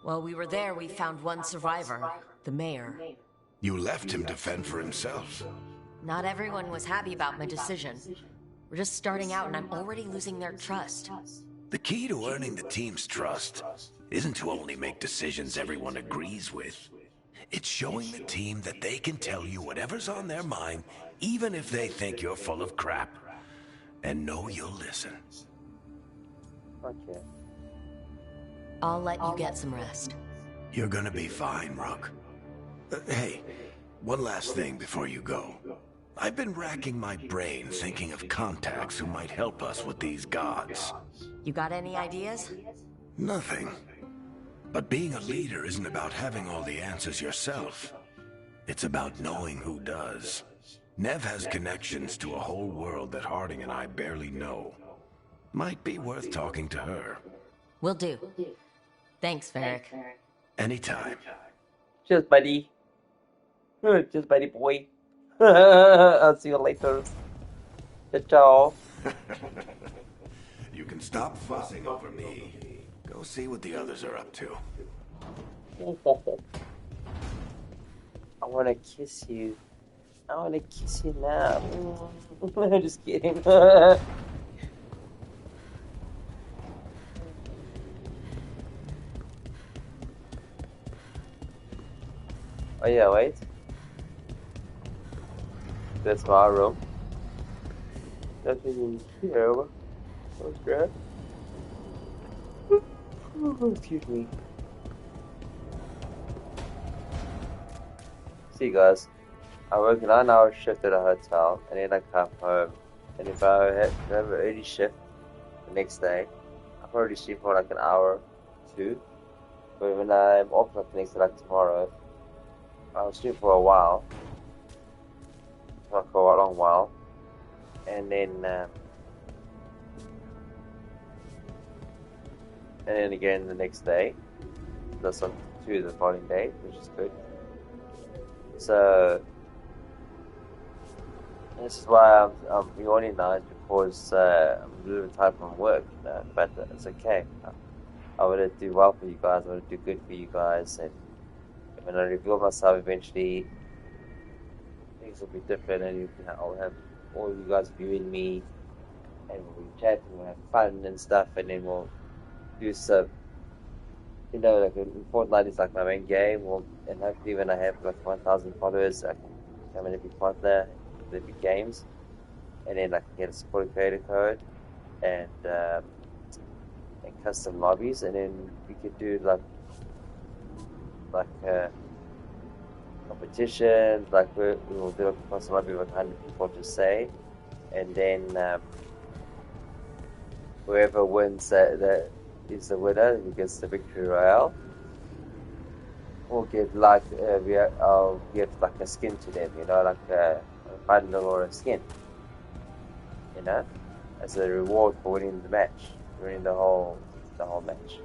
While we were there, we found one survivor, the mayor. You left him to fend for himself. Not everyone was happy about my decision. We're just starting out and I'm already losing their trust. The key to earning the team's trust isn't to only make decisions everyone agrees with. It's showing the team that they can tell you whatever's on their mind, even if they think you're full of crap. And know you'll listen. Okay. I'll let you get some rest. You're gonna be fine, Rook. Hey, one last thing before you go. I've been racking my brain thinking of contacts who might help us with these gods. You got any ideas? Nothing. But being a leader isn't about having all the answers yourself. It's about knowing who does. Nev has connections to a whole world that Harding and I barely know. Might be worth talking to her. Will do. Thanks, Varric. Anytime. Cheers, buddy. Cheers, buddy boy. I'll see you later. Ciao. You can stop fussing over me. Go see what the others are up to. I wanna kiss you. I wanna kiss you now. Just kidding. Oh yeah, wait. That's my room. Nothing in here. What's that? Excuse me. See guys, I work a 9-hour shift at a hotel and then I come home, and if I have an early shift the next day, I'll probably sleep for like an hour or two. But when I'm off like the next day, like tomorrow, I'll sleep for a while, like for a long while, and then again the next day. That's on to the following day, which is good. So this is why I'm yawning now, is because I'm a little bit tired from work, you know, but it's okay. I want to do well for you guys. I want to do good for you guys, and when I reveal myself eventually, things will be different, and I'll have all you guys viewing me, and we'll be chatting, we'll have fun and stuff, and then we'll do some, you know, like Fortnite is like my main game, and hopefully when I have like 1,000 followers, I can become an epic partner in the epic games, and then I can get a support creator code, and custom lobbies, and then we could do like competition, like we will do a custom lobby with 100 people to say, and then whoever wins that is the winner, who gets the victory royale, will get like I'll give like a skin to them, you know, like a bundle or a skin, you know, as a reward for winning the match, winning the whole match.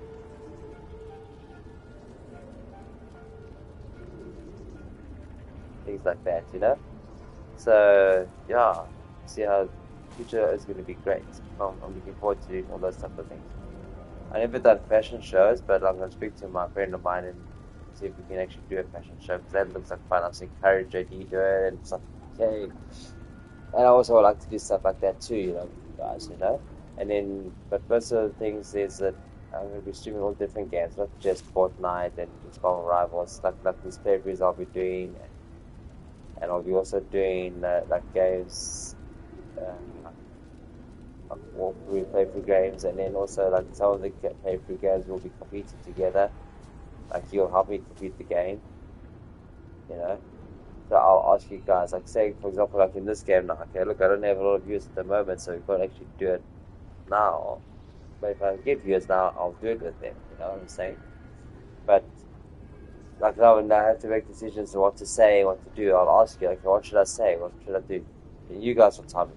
Things like that, you know. So yeah, see how the future is going to be great. I'm looking forward to doing all those type of things. I never done fashion shows, but I'm going to speak to my friend of mine and see if we can actually do a fashion show, because that looks like fun. I've seen Courage JD do it and stuff. Okay. And I also like to do stuff like that too, you know, guys, you know. And then, but most of the things is that I'm going to be streaming all different games, not just Fortnite and just Marvel Rivals, like these pay-per-views I'll be doing, and I'll be also doing like games, we play through games, and then also like some of the pay-per-view games will be competing together. Like you'll help me complete the game, you know. So I'll ask you guys, like say for example, like in this game now, okay, look, I don't have a lot of views at the moment, so we can't actually do it now. But if I get views now, I'll do it with them. You know what I'm saying? But like now, when I have to make decisions on what to say, what to do, I'll ask you, like, what should I say? What should I do? And you guys will tell me,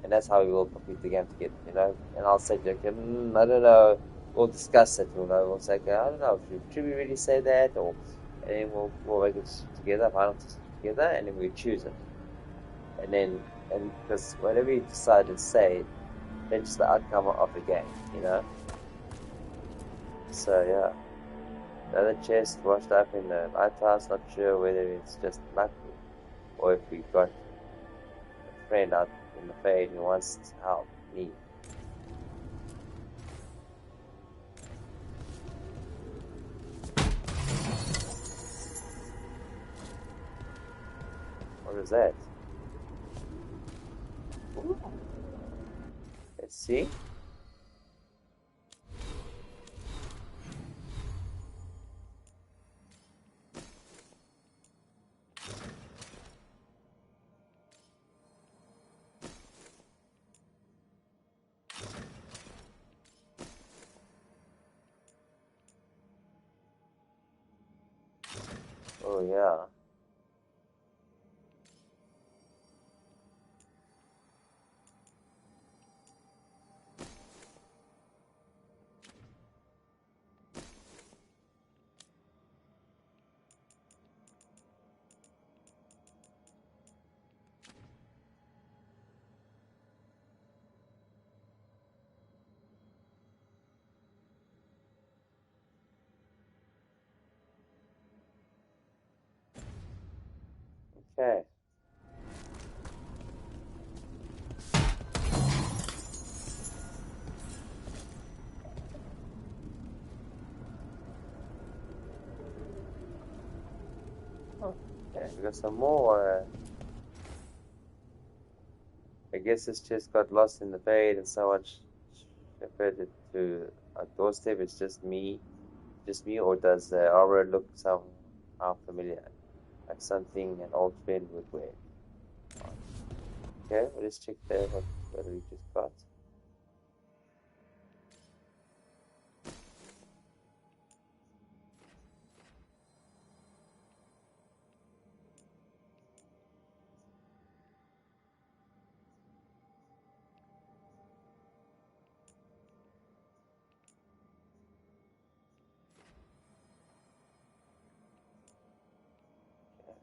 and that's how we will complete the game together. You know? And I'll say, okay, I don't know. We'll discuss it. We'll say, okay, I don't know. Should we really say that? Or and then we'll make it together, final together, and then we choose it. And because whatever you decide to say, then just the outcome of the game, you know. So yeah, the other chest washed up in the lighthouse. Not sure whether it's just luck or if we got a friend out in the fade who wants to help me. What is that? Ooh. Let's see. Oh yeah. Okay. Okay, we got some more. I guess this just got lost in the fade and someone shepherded it to a doorstep. It's just me, or does the armor look somehow familiar, like something an old friend would wear? Okay, let's check there what we just got.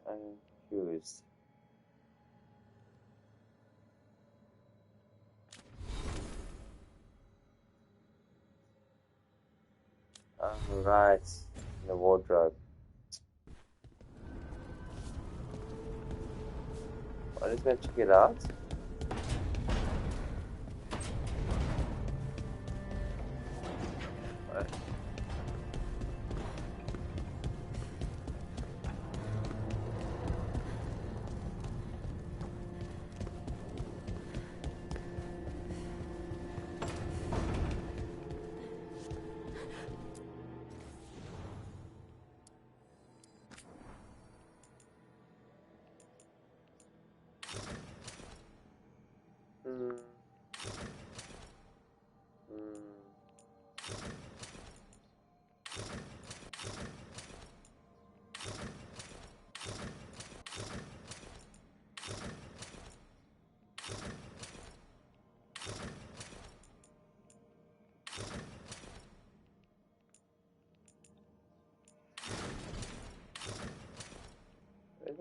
I'm confused. Right, in the wardrobe. Well, let's go check it out. Right.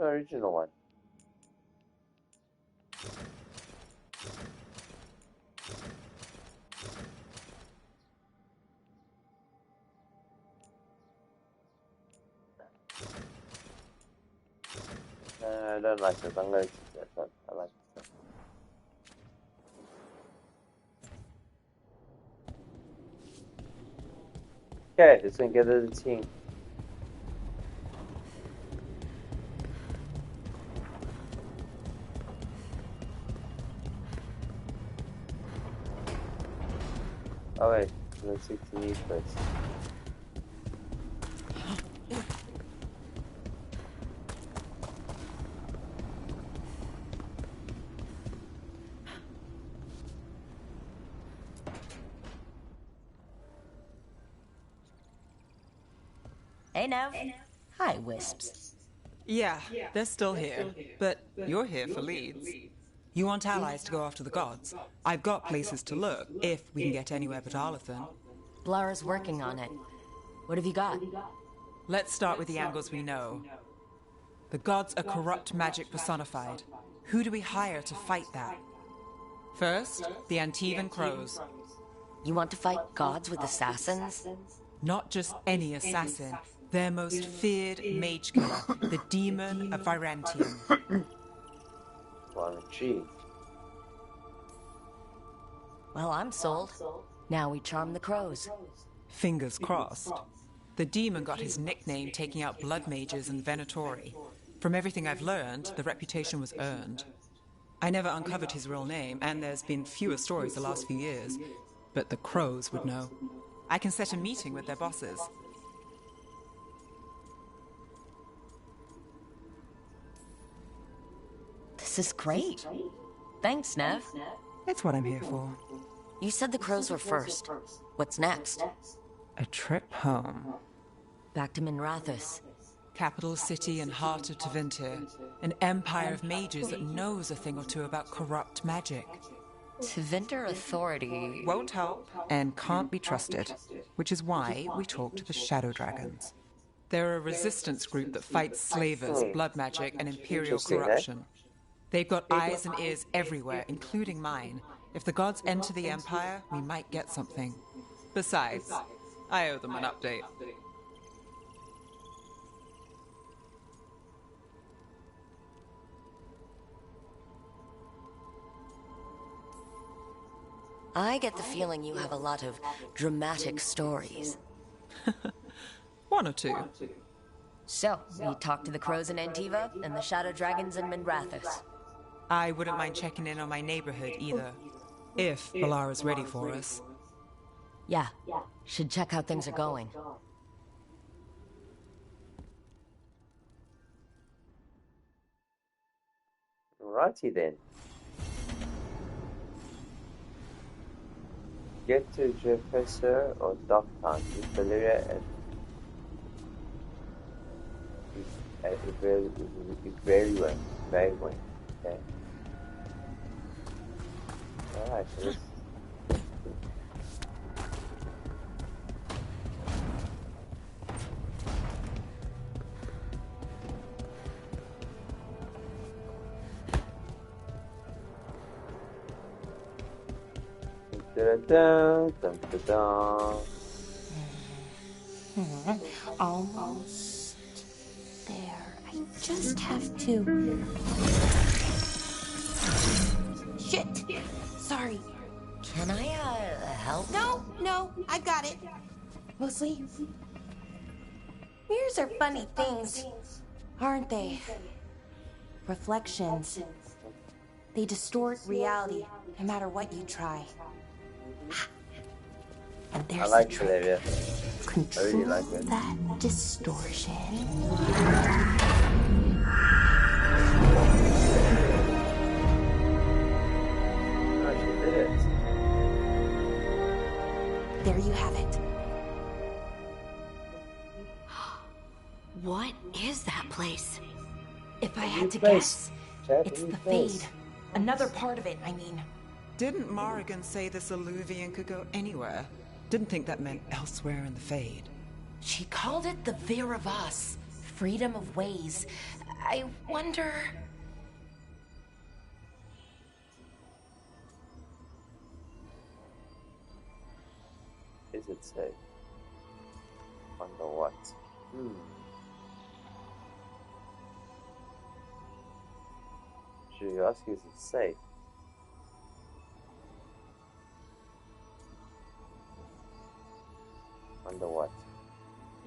original one. I don't like this. I'm going to keep that one. I like this one. Okay, let's go get the team. Oh wait, let's see the need first. Hey, Nev. Hi, Wisps. Yeah, they're still here. But you're here for leads. You want allies to go after the gods? I've got places to look, if we can get anywhere but Arlathan. Blara's working on it. What have you got? Let's start with the angles we know. The gods are corrupt magic personified. Who do we hire to fight that? First, the Antivan Crows. You want to fight gods with assassins? Not just any assassin. Their most feared mage killer, the Demon of Virantium. Well, I'm intrigued. Well, I'm sold. Now we charm the crows. Fingers crossed. The demon got his nickname taking out blood mages and Venatori. From everything I've learned, the reputation was earned. I never uncovered his real name, and there's been fewer stories the last few years. But the crows would know. I can set a meeting with their bosses. This is great. Thanks, Nev. It's what I'm here for. You said the crows were first. What's next? A trip home. Back to Minrathous. Capital city and heart of Tevinter. An empire of mages that knows a thing or two about corrupt magic. Tevinter authority Won't help and can't be trusted, which is why we talk to the Shadow Dragons. They're a resistance group that fights slavers, blood magic, and imperial corruption. They've got eyes and ears everywhere, including mine. If the gods enter the Empire, we might get something. Besides, I owe them an update. I get the feeling you have a lot of dramatic stories. One or two. So, we talked to the crows in Antiva and the Shadow Dragons in Minrathous. I wouldn't mind checking in on my neighborhood either. If Balara's ready for us. Yeah, should check how things are going. Righty then. Get to Professor or Doc Town with Valeria at very well. Okay. Alright, so let's... Almost there. I just have to. Shit! Sorry. Can I, help? No, I got it. Mostly. Mirrors are funny things, aren't they? Reflections. They distort reality, no matter what you try. And there's I like the trick. Valeria. Control I really like it. that distortion. Oh, she did it. There you have it. What is that place? If I had to place. guess, Chat, it's new the place. Fade. Another part of it, I mean. Didn't Morrigan say this Illuvian could go anywhere? Didn't think that meant elsewhere in the Fade. She called it the Veer of Us. Freedom of ways. I wonder... Is it safe? Wonder what? Should we ask you, is it safe? Wonder what?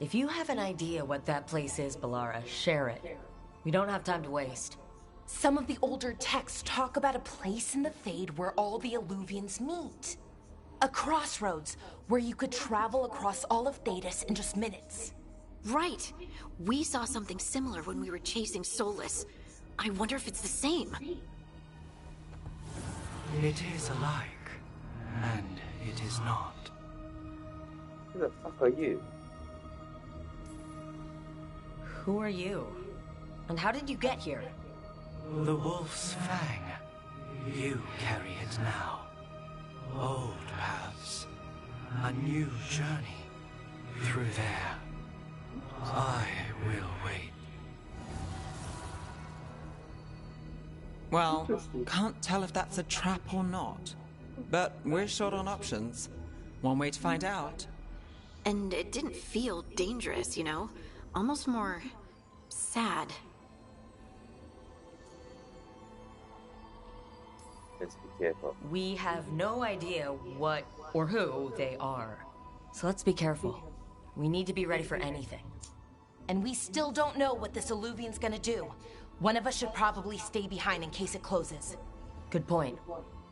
If you have an idea what that place is, Balara, share it. We don't have time to waste. Some of the older texts talk about a place in the Fade where all the Illuvians meet. A crossroads where you could travel across all of Thedas in just minutes. Right. We saw something similar when we were chasing Solus. I wonder if it's the same. It is alike, and it is not. Who the fuck are you? Who are you? And how did you get here? The Wolf's Fang. You carry it now. Old paths. A new journey. Through there. I will wait. Well, can't tell if that's a trap or not. But we're short on options. One way to find out. And it didn't feel dangerous, you know? Almost more... sad. Let's be careful. We have no idea what or who they are. So let's be careful. We need to be ready for anything. And we still don't know what this Illuvian's gonna do. One of us should probably stay behind in case it closes. Good point.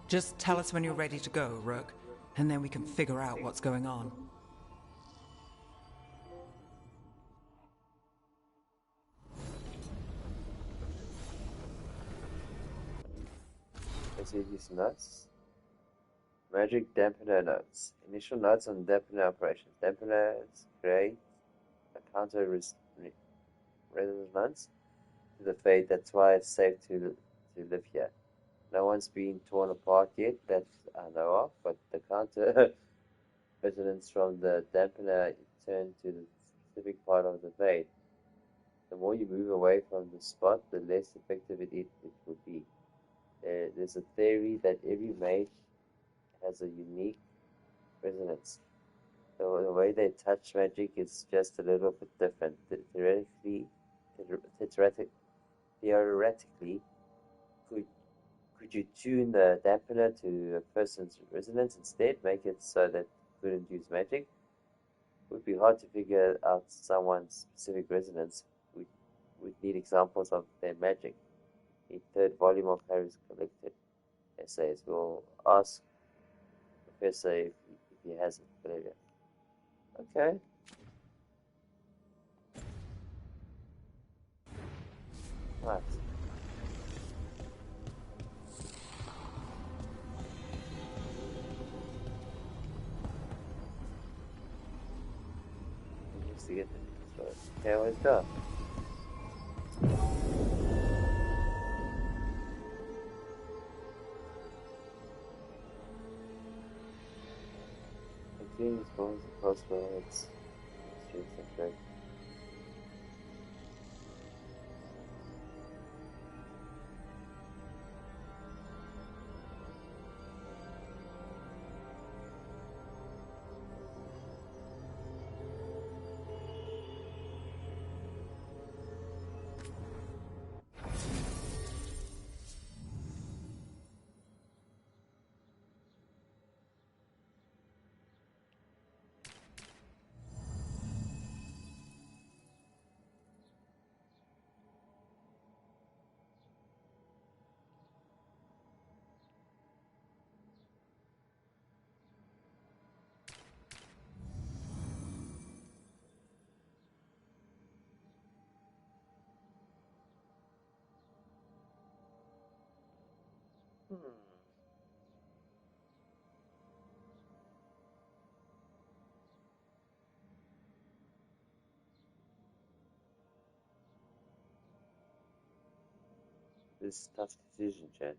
Just tell us when you're ready to go, Rook, and then we can figure out what's going on. Let's see these notes. Magic dampener notes. Initial notes on dampener operations. Dampeners create a counter resonance to the Fade. That's why it's safe to live here. No one's been torn apart yet that I know of, but the counter resonance from the dampener turn to the specific part of the Fade. The more you move away from the spot, the less effective it would be. There's a theory that every mage has a unique resonance. So the way they touch magic is just a little bit different. Theoretically, could you tune the dampener to a person's resonance instead? Make it so that you couldn't use magic? It would be hard to figure out someone's specific resonance. We'd need examples of their magic. The third volume of Harry's collected essays. We'll ask Professor if he has it. Okay. Right. To get the okay, let's go. Continue response to crossroads. Streets and trade. This is a tough decision, Chad.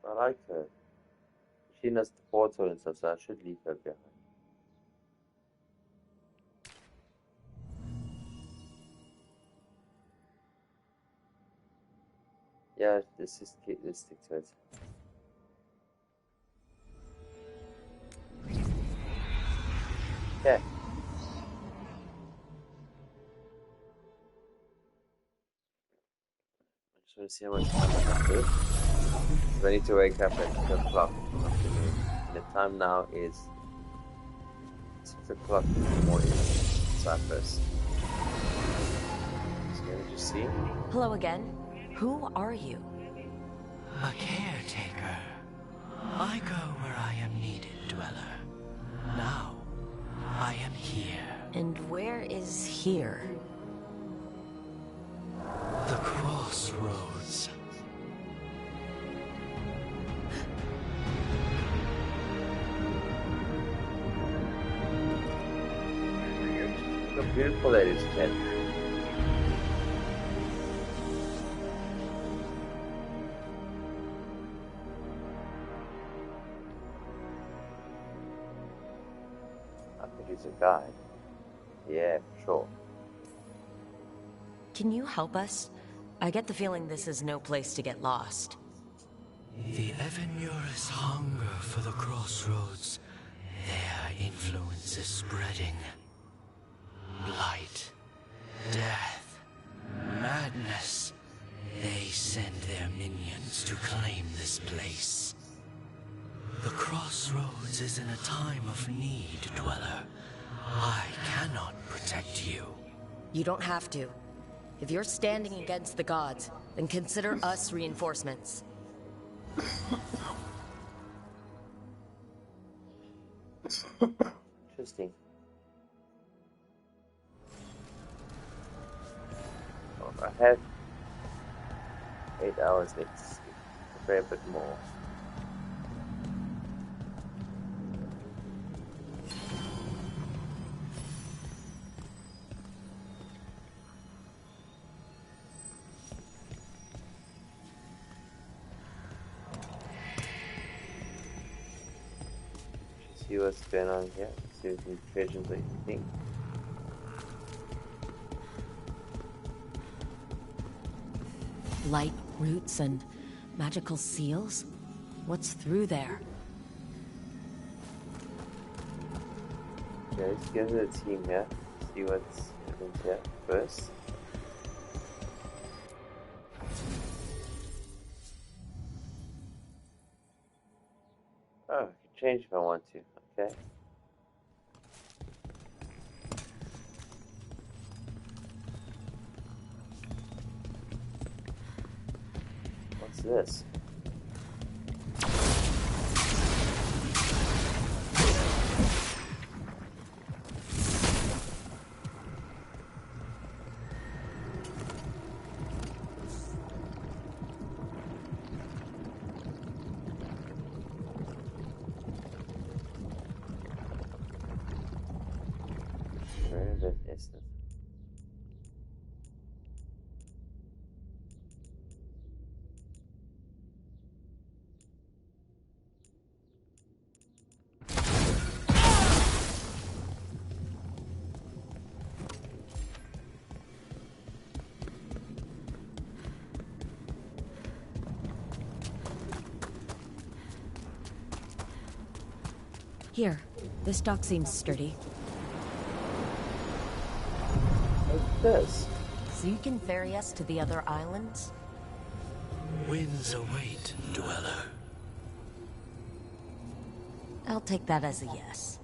I like her. She knows the portal and stuff, so I should leave her behind. Yeah, let's stick to it. Okay. I just want to see how much time I have to. So I need to wake up at 2 o'clock in the afternoon. And the time now is 6 o'clock in the morning. Cyprus. So let me just see. Hello again. Who are you? A caretaker. I go where I am needed, Dweller. Now, I am here. And where is here? The crossroads. Look how beautiful that is, Ted. I could use a guide. Yeah, for sure. Can you help us? I get the feeling this is no place to get lost. The Evanurus hunger for the crossroads. Their influence is spreading. Blight, death, madness. They send their minions to claim this place. The crossroads is in a time of need, Dweller. I cannot protect you. You don't have to. If you're standing against the gods, then consider us reinforcements. Interesting. Oh, I have 8 hours left to sleep. Pray a bit more. See what's going on here. See if there's treasures or anything. Light roots and magical seals? What's through there? Okay, let's go to the team here. See what's happened here first. Oh, I can change if I want to. Okay. What's this? Where is it? Here, this dock seems sturdy. What's this? So you can ferry us to the other islands? Winds await, Dweller. I'll take that as a yes.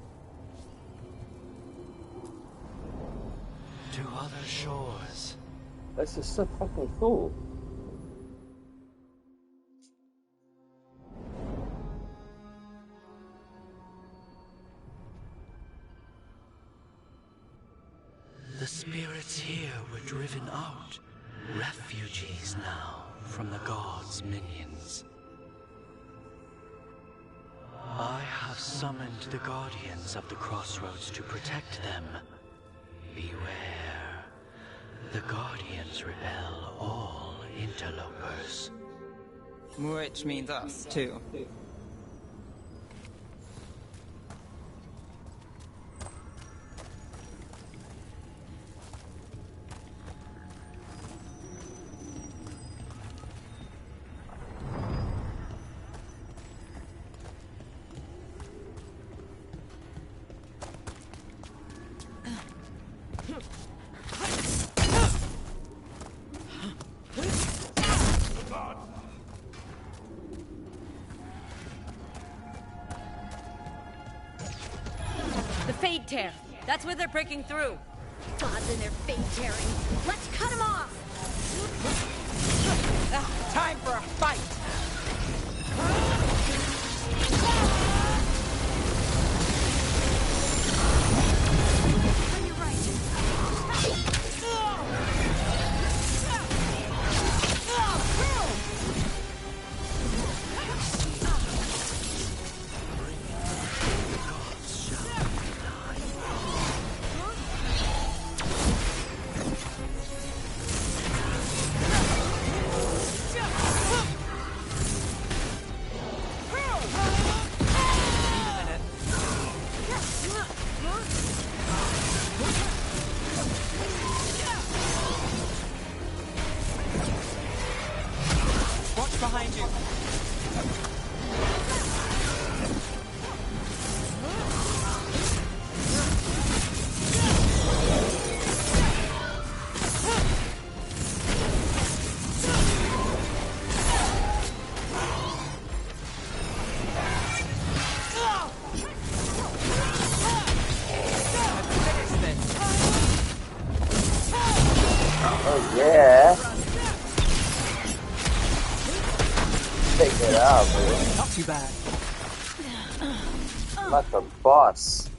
To other shores. This is so fucking cool. The spirits here were driven out. Refugees now from the gods' minions. I have summoned the guardians of the crossroads to protect them. Beware. The guardians repel all interlopers. Which means us, too. Fade Tear. That's where they're breaking through. Gods and their fade tearing. Let's cut them off! Time for a fight! On your right. Watch behind you. Oh yeah. Take it out, man. Not too bad. Like a boss.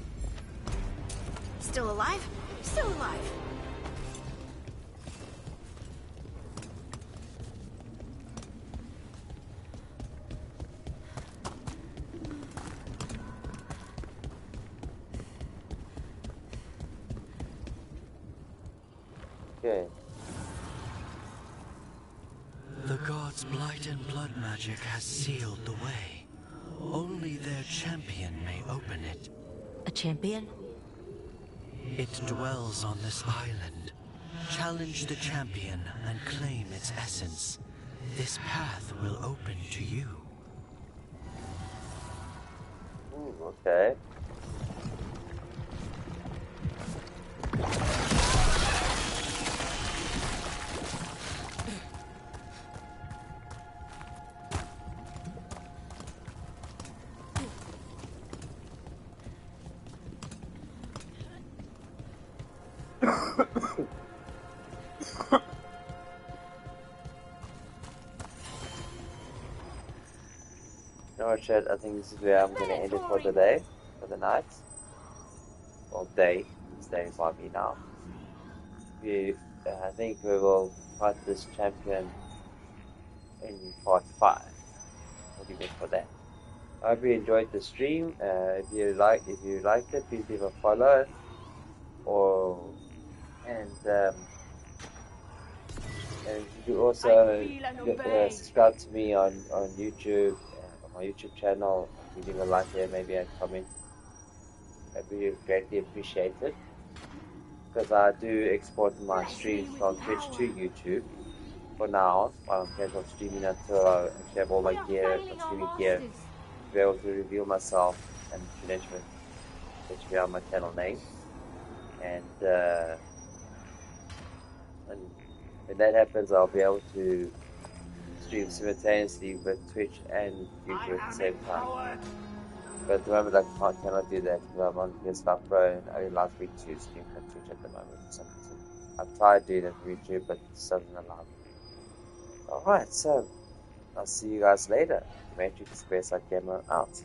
Still alive? Still alive. Okay. The gods' blight and blood magic has sealed the way. Only their champion may open it. A champion? It dwells on this island. Challenge the champion and claim its essence. This path will open to you. Okay. No shit, I think this is where I'm gonna end it for the day, for the night. Or day, it's day by me now. I think we will fight this champion in part 5. What do you think for that? I hope you enjoyed the stream. If you liked it, please leave a follow. And you also subscribe to me on YouTube, on my YouTube channel. If you leave a like there, maybe a comment, I'd be greatly appreciated. Because I do export my streams from Twitch to YouTube for now, while I'm casual streaming until I actually have all my gear, my streaming gear, to be able to reveal myself and credential on my channel name. And when that happens, I'll be able to stream simultaneously with Twitch and YouTube at the same time. But at the moment, I cannot do that because I'm on PS5 Pro and I only allows me to stream from Twitch at the moment for some reason. I've tried doing it on YouTube, but it doesn't allow me. Alright, so I'll see you guys later. Matrix Space Gamer out.